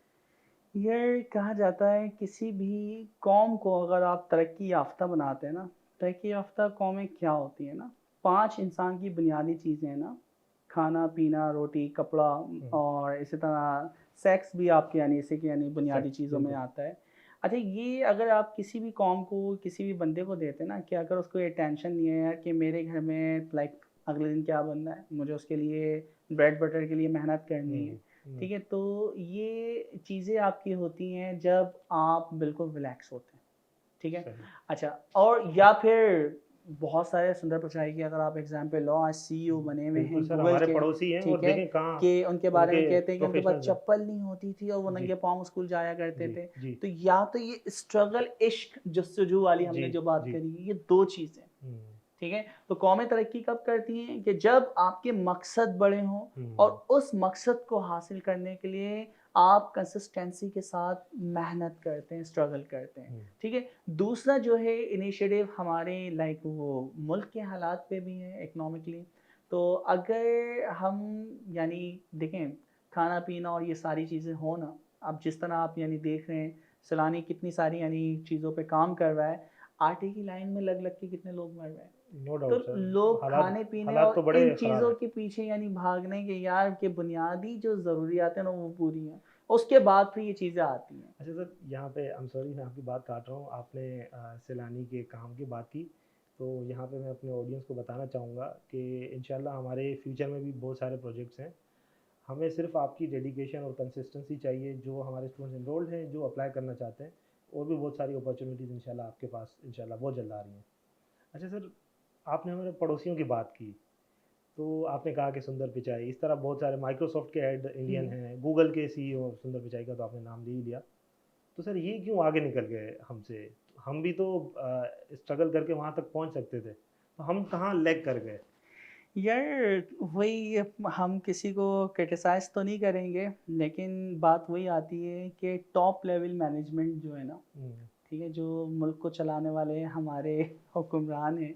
ये कहा जाता है किसी भी कौम को अगर आप तरक्की याफ्ता बनाते हैं ना, तरक्की याफ्ता कौमें क्या होती है ना, 5 इंसान की बुनियादी चीज़ें हैं ना, खाना पीना रोटी कपड़ा, हुँ, और इसी तरह सेक्स भी आपके यानी इसी के यानी बुनियादी सेक्स चीज़ों में बिल्कुल। आता है। अच्छा, ये अगर आप किसी भी कौम को किसी भी बंदे को देते हैं ना, कि अगर उसको ये टेंशन नहीं है यार कि मेरे घर में लाइक अगले दिन क्या बनना है, मुझे उसके लिए ब्रेड बटर के लिए मेहनत करनी है, हुँ, हुँ, ठीक है, तो ये चीज़ें आपकी होती हैं जब आप बिल्कुल रिलैक्स होते हैं, ठीक है। सही। अच्छा, और या फिर बहुत सारे सुंदर पिचाई की अगर आप एग्जाम्पल लो, आज सीईओ बने हुए बिल्कुल हैं सर, गूगल हमारे के, पड़ोसी हैं और ठीक है, देखें कहाँ कि उनके बारे में उनके कहते हैं कि उनके पास प्रोफ़ेशनल्स हैं। चप्पल नहीं होती थी और वो जी, नंगे पाँव स्कूल जाया करते जी, थे। जी, तो या तो ये स्ट्रगल इश्क जस्तजू वाली जी, हमने जो बात जी। करी, ये 2 चीज़ें, हुँ, ठीक है। तो कौमें तरक्की कब करती हैं कि जब आपके मकसद बड़े हों और हुँ, उस मकसद को हासिल करने के लिए आप कंसिस्टेंसी के साथ मेहनत करते हैं, स्ट्रगल करते हैं, हुँ, ठीक है। दूसरा जो है इनिशिएटिव हमारे लाइक वो मुल्क के हालात पे भी है इकोनॉमिकली। तो अगर हम यानी देखें खाना पीना और ये सारी चीज़ें हो ना, अब जिस तरह आप यानी देख रहे हैं सैलानी कितनी सारी यानी चीज़ों पे काम कर रहा है, आटे की लाइन में लग लग के कितने लोग मर रहे हैं। नो तो डाउट सर, लोग हालात खाने पीने हालात तो और बड़े इन ख़राब चीज़ों हैं। के पीछे यानी भागने के यार के बुनियादी जो ज़रूरियात हैं ना वो पूरी हैं, उसके बाद फिर ये चीज़ें आती हैं। अच्छा सर, यहाँ पे आई एम सॉरी मैं आपकी बात काट रहा हूँ, आपने सैलानी के काम की बात की, तो यहाँ पे मैं अपने ऑडियंस को बताना चाहूँगा कि इंशाल्लाह हमारे फ्यूचर में भी बहुत सारे प्रोजेक्ट्स हैं। हमें सिर्फ आपकी डेडिकेशन और कंसिस्टेंसी चाहिए, जो हमारे स्टूडेंट्स एनरोल्ड हैं, जो अप्लाई करना चाहते हैं, और भी बहुत सारी अपॉर्चुनिटीज़ इंशाल्लाह आपके पास इंशाल्लाह बहुत जल्द आ रही हैं। अच्छा सर, आपने हमारे पड़ोसियों की बात की, तो आपने कहा कि सुंदर पिचाई, इस तरह बहुत सारे माइक्रोसॉफ्ट के हेड इंडियन हम्म। हैं, गूगल के सीईओ सुंदर पिचाई का तो आपने नाम ले ही लिया। तो सर ये क्यों आगे निकल गए हमसे? हम भी तो स्ट्रगल करके वहाँ तक पहुँच सकते थे, तो हम कहाँ लैग कर गए? यार वही, हम किसी को क्रिटिसाइज तो नहीं करेंगे, लेकिन बात वही आती है कि टॉप लेवल मैनेजमेंट जो है ना, ठीक है, जो मुल्क को चलाने वाले हमारे हुक्मरान हैं,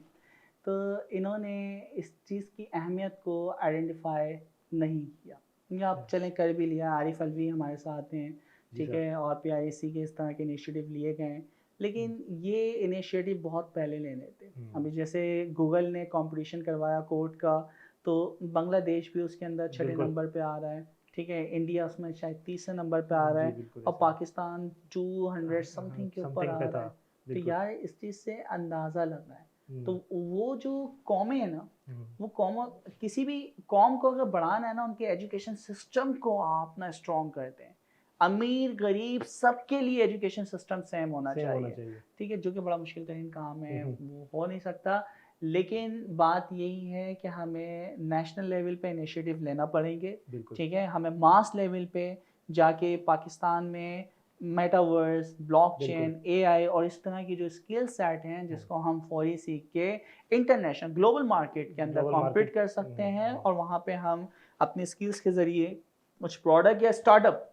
तो इन्होंने इस चीज़ की अहमियत को आइडेंटिफाई नहीं किया, या आप चलें कर भी लिया, आरिफ अलवी हमारे साथ हैं, जी ठीक सर। है, और PIAC के इस तरह के इनिशिएटिव लिए गए हैं, लेकिन ये इनिशिएटिव बहुत पहले लेने थे। अभी जैसे गूगल ने कंपटीशन करवाया कोड का, तो बांग्लादेश भी उसके अंदर छठे बिल्कुल। नंबर पे आ रहा है, ठीक है, इंडिया उसमें शायद तीसरे नंबर पे आ रहा जी है, बिल्कुल और ऐसा है। पाकिस्तान 200 समथिंग के ऊपर समथिंग आ पे रहा था। है। तो बिल्कुल। यार इस चीज़ से अंदाज़ा लग रहा है, तो हम्म, वो जो कौमें है ना, हम्म, वो कौम, किसी भी कौम को अगर बढ़ाना है ना, उनके एजुकेशन सिस्टम को आप ना स्ट्रॉन्ग करते हैं, अमीर गरीब सबके लिए एजुकेशन सिस्टम सेम होना सेम होना चाहिए, चाहिए। ठीक है, जो कि बड़ा मुश्किल तरीन काम है, हम्म, वो हो नहीं सकता। लेकिन बात यही है कि हमें नेशनल लेवल पे इनिशिएटिव लेना पड़ेंगे, बिल्कुल। ठीक है, हमें मास लेवल पे जाके पाकिस्तान में मेटावर्स, बिल्कुल। ब्लॉकचेन, AI और इस तरह की जो स्किल सेट हैं, जिसको हम फौरी सीख के इंटरनेशनल ग्लोबल मार्केट के अंदर ग्लोबल कॉम्पीट मार्केट। कर सकते हैं, और वहाँ पे हम अपने स्किल्स के ज़रिए कुछ प्रोडक्ट या स्टार्टअप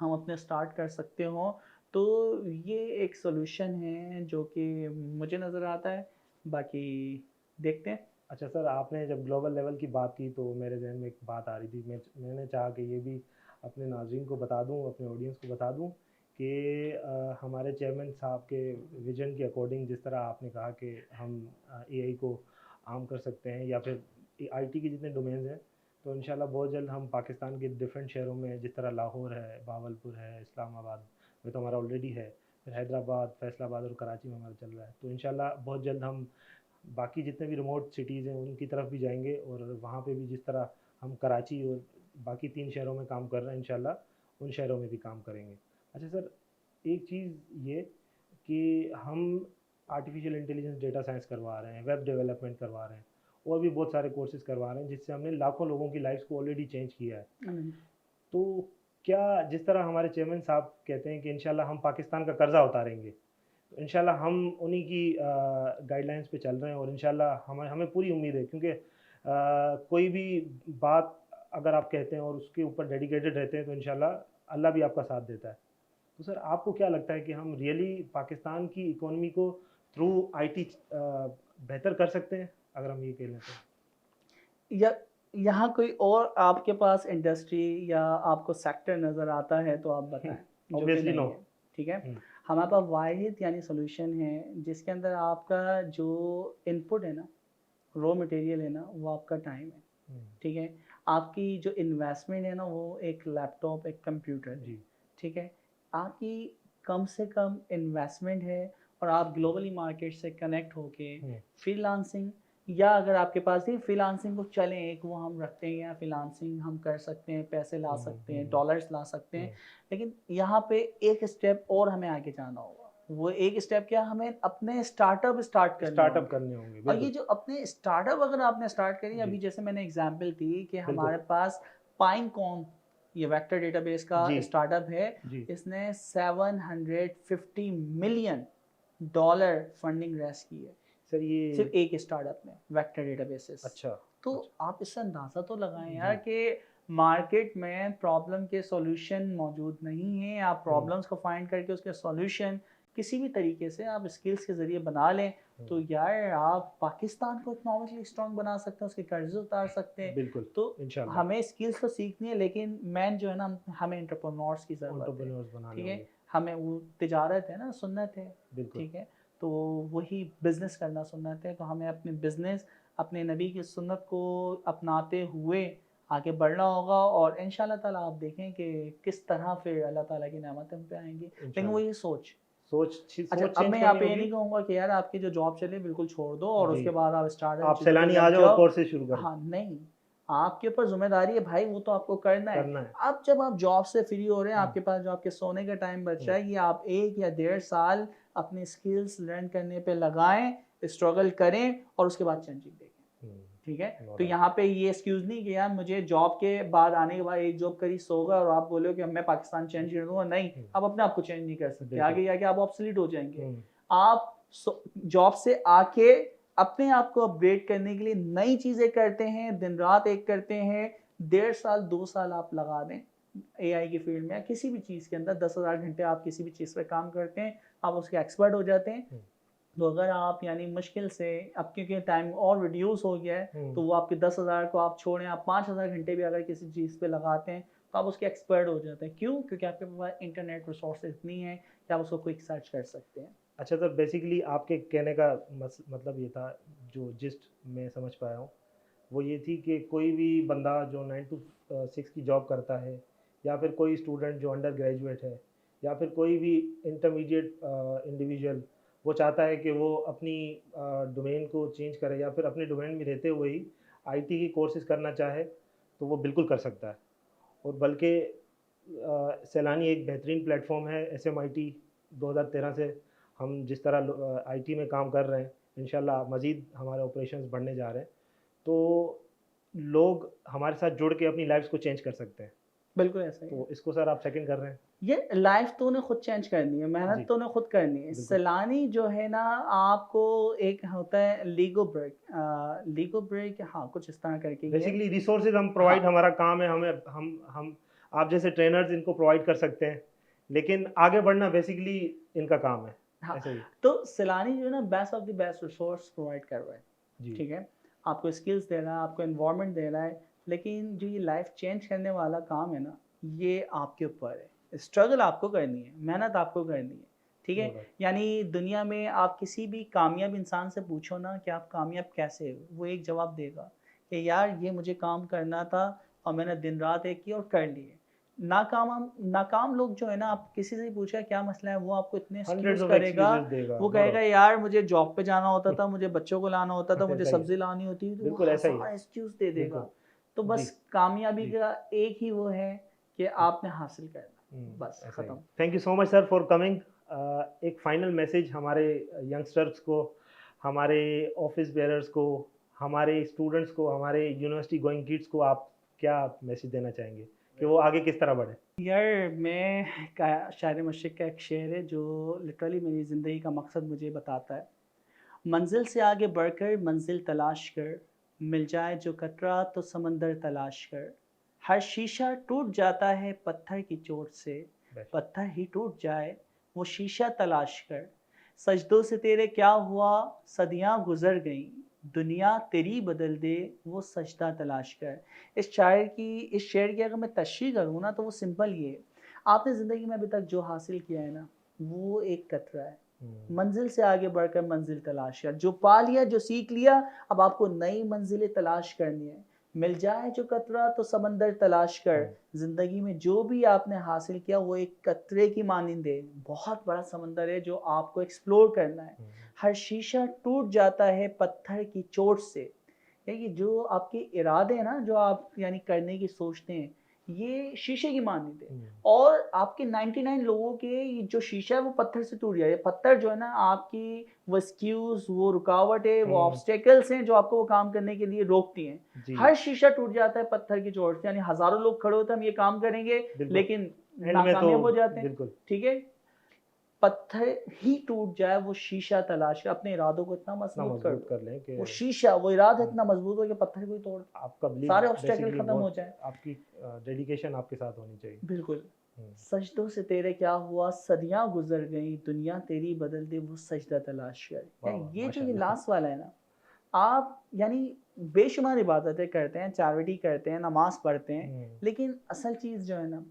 हम अपने स्टार्ट कर सकते हो। तो ये एक सोल्यूशन है जो कि मुझे नज़र आता है, बाकी देखते हैं। अच्छा सर, आपने जब ग्लोबल लेवल की बात की तो मेरे जहन में एक बात आ रही थी, मैंने चाहा कि ये भी अपने नाज़रीन को बता दूं, अपने ऑडियंस को बता दूं कि हमारे चेयरमैन साहब के विजन के अकॉर्डिंग, जिस तरह आपने कहा कि हम AI को आम कर सकते हैं, या फिर IT के जितने डोमेन्स हैं, तो इंशाल्लाह बहुत जल्द हम पाकिस्तान के डिफरेंट शहरों में, जिस तरह लाहौर है, बावलपुर है, इस्लामाबाद में तो हमारा ऑलरेडी है, फिर हैदराबाद, फैसलाबाद और कराची में हमारा चल रहा है, तो इंशाल्लाह बहुत जल्द हम बाकी जितने भी रिमोट सिटीज़ हैं उनकी तरफ भी जाएंगे, और वहाँ पे भी जिस तरह हम कराची और बाकी 3 शहरों में काम कर रहे हैं, इंशाल्लाह उन शहरों में भी काम करेंगे। अच्छा सर, एक चीज़ ये कि हम आर्टिफिशियल इंटेलिजेंस, डेटा साइंस करवा रहे हैं, वेब डेवलपमेंट करवा रहे हैं, और भी बहुत सारे कोर्सेज़ करवा रहे हैं, जिससे हमने लाखों लोगों की लाइफ्स को ऑलरेडी चेंज किया है। तो क्या, जिस तरह हमारे चेयरमैन साहब कहते हैं कि इंशाल्लाह हम पाकिस्तान का कर्जा उतारेंगे, तो इंशाल्लाह हम उन्हीं की गाइडलाइंस पे चल रहे हैं, और इंशाल्लाह हमें हमें पूरी उम्मीद है, क्योंकि कोई भी बात अगर आप कहते हैं और उसके ऊपर डेडिकेटेड रहते हैं, तो इंशाल्लाह अल्लाह भी आपका साथ देता है। तो सर, आपको क्या लगता है कि हम रियली पाकिस्तान की इकोनॉमी को थ्रू IT बेहतर कर सकते हैं, अगर हम ये कह लें तो? या यहाँ कोई और आपके पास इंडस्ट्री या आपको सेक्टर नज़र आता है तो आप बताएं, जो कि ऑब्वियसली नो। नहीं है, ठीक है। हमारे पास वाहिद यानी सोल्यूशन है जिसके अंदर आपका जो इनपुट है ना, रॉ मटेरियल है ना, वो आपका टाइम है, ठीक है, आपकी जो इन्वेस्टमेंट है ना, वो एक लैपटॉप, एक कंप्यूटर है, जी। ठीक है, आपकी कम से कम इन्वेस्टमेंट है, और आप ग्लोबली मार्केट से कनेक्ट होके फ्रीलांसिंग, या अगर आपके पास ही फ्रीलांसिंग को चलें, एक वो हम रखते हैं, या फ्रीलांसिंग हम कर सकते हैं, पैसे ला सकते हैं, डॉलर्स ला सकते हैं, लेकिन यहाँ पे एक स्टेप और हमें आगे जाना होगा। वो एक स्टेप क्या, हमें अपने स्टार्टअप स्टार्ट करने स्टार्टअप होंगे, करने होंगे, और ये बिल्कुल। जो अपने स्टार्टअप अगर आपने स्टार्ट करी, अभी जी जैसे मैंने एग्जांपल दी कि बिल्कुल। हमारे पास पाइनकॉन, ये वेक्टर डेटाबेस का जी स्टार्टअप है, जी। इसने 750 मिलियन डॉलर फंडिंग रेस की है, सर ये। सिर्फ एक स्टार्टअप में, वेक्टर डेटाबेसेस। अच्छा। तो अच्छा। आप इससे अंदाज़ा तो लगाएं यार जी। कि मार्केट में प्रॉब्लम के सॉल्यूशन मौजूद नहीं है, आप प्रॉब्लम्स को फाइंड करके उसके सॉल्यूशन किसी भी तरीके से आप स्किल्स के ज़रिए बना लें, तो यार आप पाकिस्तान को इकोनॉमिकली स्ट्रॉन्ग बना सकते हैं, उसके कर्जे उतार सकते हैं। बिल्कुल। तो इंशाल्लाह। हमें स्किल्स तो सीखनी है, लेकिन मैन जो है ना, हमें एंटरप्रेन्योर्स की ज़रूरत है, एंटरप्रेन्योर्स बनाने ठीक है, होंगे। हमें वो तिजारत है ना, सुन्नत है, बिल्कुल। ठीक है, तो वही बिज़नेस करना सुन्नत है, तो हमें अपने बिज़नेस, अपने नबी की सुन्नत को अपनाते हुए आगे बढ़ना होगा, और इंशाल्लाह ताला आप देखें कि किस तरह फिर अल्लाह ताला की नेमत हम पे आएंगी। लेकिन वो इंशाल्लाह। ये सोच, सोच अच्छा, अब चेंज मैं यहाँ करनी पे ये होगी। नहीं कहूँगा कि यार आपकी जो जॉब चले बिल्कुल छोड़ दो और जी। उसके बाद आप स्टार्टअप आप चीज़ों पे सैलानी आ लग जाओ और जाओ। कोर्सेज शुरू करो। हाँ, नहीं, आपके ऊपर जिम्मेदारी है भाई, वो तो आपको करना है। करना है। अब जब आप जॉब से फ्री हो रहे हैं, हम्म, आपके पास जो आपके सोने का टाइम बच हम्म, रहा है, कि आप 1 या 1.5 साल अपनी स्किल्स लर्न करने पे लगाएं, स्ट्रगल करें, और उसके बाद चेंजिंग देखें, ठीक है। नो तो डाउट। यहाँ पे ये एक्सक्यूज नहीं कि यार मुझे जॉब के बाद आने के बाद एक जॉब करी सो गए, और आप बोलो कि मैं पाकिस्तान चेंज कर दूंगा, नहीं, आप अपने आप को चेंज नहीं कर सकते, बिल्कुल। आगे जाके आप ऑब्सोलीट हो जाएंगे। आप जॉब से आके अपने आप को अपग्रेड करने के लिए नई चीज़ें करते हैं, दिन रात एक करते हैं, 1.5 साल 2 साल आप लगा दें एआई की फील्ड में या किसी भी चीज़ के अंदर 10,000 घंटे आप किसी भी चीज़ पे काम करते हैं, आप उसके एक्सपर्ट हो जाते हैं। तो अगर आप यानी मुश्किल से अब क्योंकि टाइम और रिड्यूस हो गया है, तो वो आपके 10,000 को आप छोड़ें, आप 5,000 घंटे भी अगर किसी चीज़ पे लगाते हैं तो आप उसके एक्सपर्ट हो जाते हैं। क्यों? क्योंकि आपके पास इंटरनेट रिसोर्सेज इतनी है कि आप उसको क्विक सर्च कर सकते हैं। अच्छा, तो बेसिकली आपके कहने का मतलब ये था, जो जिस्ट मैं समझ पाया हूँ, वो ये थी कि कोई भी बंदा जो 9 to 6 की जॉब करता है, या फिर कोई स्टूडेंट जो अंडर ग्रेजुएट है, या फिर कोई भी इंटरमीडिएट इंडिविजुअल, वो चाहता है कि वो अपनी डोमेन को चेंज करे या फिर अपने डोमेन में रहते हुए ही आईटी की कोर्सेज करना चाहे, तो वो बिल्कुल कर सकता है। और बल्कि सैलानी एक बेहतरीन प्लेटफॉर्म है। SMIT 2013 से हम जिस तरह आईटी में काम कर रहे हैं, इंशाल्लाह मज़ीद हमारे ऑपरेशंस बढ़ने जा रहे हैं, तो लोग हमारे साथ जुड़ के अपनी लाइफ्स को चेंज कर सकते हैं। बिल्कुल ऐसा ही है। तो इसको सर आप सेकंड कर रहे हैं? ये लाइफ तो उन्हें खुद चेंज करनी है, मेहनत जी, तो उन्हें खुद करनी है। बिल्कुल। सैलानी जो है ना, आपको एक होता है लीगो ब्रेक, हाँ, कुछ इस तरह करके ही है। बेसिकली रिसोर्सेज हम हाँ, प्रोवाइड, हमारा काम है, हमें हम आप जैसे ट्रेनर्स इनको प्रोवाइड कर सकते हैं, लेकिन आगे बढ़ना बेसिकली इनका काम है। हाँ, ऐसा ही? तो सैलानी जो है ना best of the best resource provide कर रहा है, जी। ठीक है? आपको स्किल्स दे रहा है, आपको एनवायरनमेंट दे रहा है, लेकिन जो ये लाइफ चेंज करने वाला काम है ना, ये आपके ऊपर है। स्ट्रगल आपको करनी है, मेहनत आपको करनी है, ठीक नो है? डाउट। यानी दुनिया में आप किसी भी कामयाब इंसान से पूछो ना कि आप कामयाब कैसे हो? वो एक जवाब देगा कि यार ये मुझे काम करना था और मैंने दिन रात एक की और कर लिए। नाकाम लोग जो है ना, आप किसी से भी पूछा क्या मसला है, वो आपको इतने हंड्रेड्स एक्सक्यूज़ ऑफ करेगा। एक्सक्यूजेस देगा, वो नो कहेगा डाउट। यार मुझे जॉब पे जाना होता था, मुझे बच्चों को लाना होता था, मुझे ऐसा ही है, सब्ज़ी लानी होती थी, तो वो बिल्कुल ऐसा ही है। हज़ार एक्सक्यूज़ दे देगा। बिल्कुल। तो जी, बस कामयाबी जी। का एक ही वो है कि आपने हासिल करना, बस ऐसा ही। ख़त्म। Thank you so much sir for coming. एक फाइनल मैसेज हमारे यंगस्टर्स को, हमारे ऑफिस बेयरर्स को, हमारे स्टूडेंट्स को, हमारे यूनिवर्सिटी गोइंग किड्स को आप क्या मैसेज देना चाहेंगे कि वो आगे किस तरह बढ़े? यार मैं का शायर मशरिक़ का एक शेर है जो लिटरली मेरी ज़िंदगी का मकसद मुझे बताता है। मंजिल से आगे बढ़कर मंजिल तलाश कर, मिल जाए जो कतरा तो समंदर तलाश कर। हर शीशा टूट जाता है पत्थर की चोट से, बेस्ट। पत्थर ही टूट जाए वो शीशा तलाश कर। सजदों से तेरे क्या हुआ, सदियां गुजर गईं, दुनिया तेरी बदल दे वो सजदा तलाश कर। इस शेर की अगर मैं तशरीह करूँ ना, तो वो सिंपल ये है, आपने ज़िंदगी में अभी तक जो हासिल किया है ना, वो एक कतरा है। मंजिल से आगे बढ़कर मंजिल तलाश कर, जो पा लिया, जो सीख लिया, अब आपको नई मंजिलें तलाश करनी है। मिल जाए जो कतरा तो समंदर तलाश कर। ज़िंदगी में जो भी आपने हासिल किया वो एक कतरे की मानिंद है, बहुत बड़ा समंदर है जो आपको एक्सप्लोर करना है। हर शीशा टूट जाता है पत्थर की चोट से। ये जो आपके इरादे हैं ना, जो आप यानी करने की सोचते हैं, ये शीशे की मानिंद है। और आपके 99 लोगों के ये जो शीशा है वो पत्थर से टूट गया है। पत्थर जो है ना, आपकी वो एक्सक्यूज़, वो रुकावट है, वो ऑब्स्टेकल्स हैं जो आपको वो काम करने के लिए रोकती हैं। जी, हर शीशा टूट जाता है पत्थर की चोट से, यानी हज़ारों लोग खड़े होते हैं, हम ये काम करेंगे, बिल्कुल। लेकिन एंड में तो नाकामयाब हो जाते हैं, बिल्कुल ठीक है? पत्थर ही टूट जाए वो शीशा तलाश कर, अपने इरादों को इतना इतना मजबूत कर मजबूत लो, कर लें कि वो शीशा, वो इरादा इतना मजबूत हो कि पत्थर को ही तोड़ दे, आपका बिलीव सारे ऑब्स्टेकल बेसिकली खत्म हो बहुत जाए। आपकी डेडिकेशन आपके साथ होनी चाहिए। बिल्कुल। हम्म, सजदों से तेरे क्या हुआ, सदियां गुजर गई, दुनिया तेरी बदल दे वो सजदा तलाश कर। वाह यानी वाह, ये जो ये माशाल्लाह। लास्ट वाला है ना, आप यानी बेशुमार इबादतें करते हैं, चैरिटी करते हैं, नमाज पढ़ते हैं, लेकिन असल चीज़ जो है ना,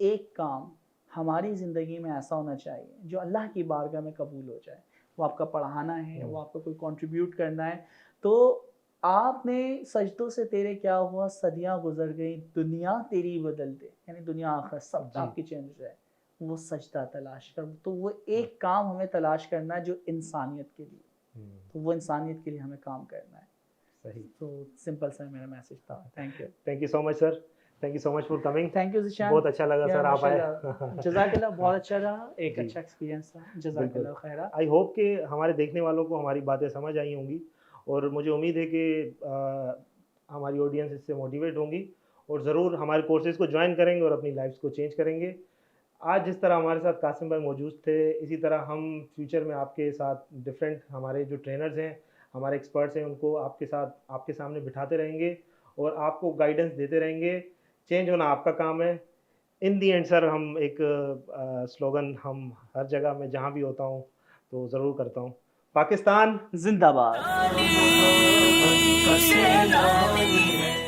एक काम हमारी ज़िंदगी में ऐसा होना चाहिए जो अल्लाह की बारगाह में कबूल हो जाए। वो आपका पढ़ाना है, वो आपका कोई कंट्रीब्यूट करना है। तो आपने सजदों से तेरे क्या हुआ, सदियां गुजर गई, दुनिया तेरी बदल दे, यानी दुनिया आखिरत सब जी। आपकी चेंज हो जाए, वो सजदा तलाश कर। तो वो एक काम हमें तलाश करना है जो इंसानियत के लिए, तो वो इंसानियत के लिए हमें काम करना है। सही। तो सिंपल सा मेरा मैसेज था। Thank you. Thank you so much sir, thank you so much for coming. Thank you Zeeshan. बहुत अच्छा लगा या सर आप आए। माशाल्लाह, जज़ाकल्लाह, बहुत अच्छा रहा, एक जी, अच्छा एक्सपीरियंस था। बिल्कुल। जज़ाकल्लाह खैरा। आई होप कि हमारे देखने वालों को हमारी बातें समझ आई होंगी, और मुझे उम्मीद है कि हमारी ऑडियंस इससे मोटिवेट होंगी और ज़रूर हमारे कोर्सेज़ को ज्वाइन करेंगे और अपनी लाइफ्स को चेंज करेंगे। आज जिस तरह हमारे साथ कासिम भाई मौजूद थे, इसी तरह हम फ्यूचर में आपके साथ डिफरेंट हमारे जो ट्रेनर्स हैं, हमारे एक्सपर्ट्स हैं उनको आपके सामने बिठाते रहेंगे और आपको गाइडेंस देते रहेंगे। चेंज होना आपका काम है। इन दी एंड सर, हम एक स्लोगन हम हर जगह मैं जहाँ भी होता हूँ तो ज़रूर करता हूँ, पाकिस्तान जिंदाबाद। सैलानी है।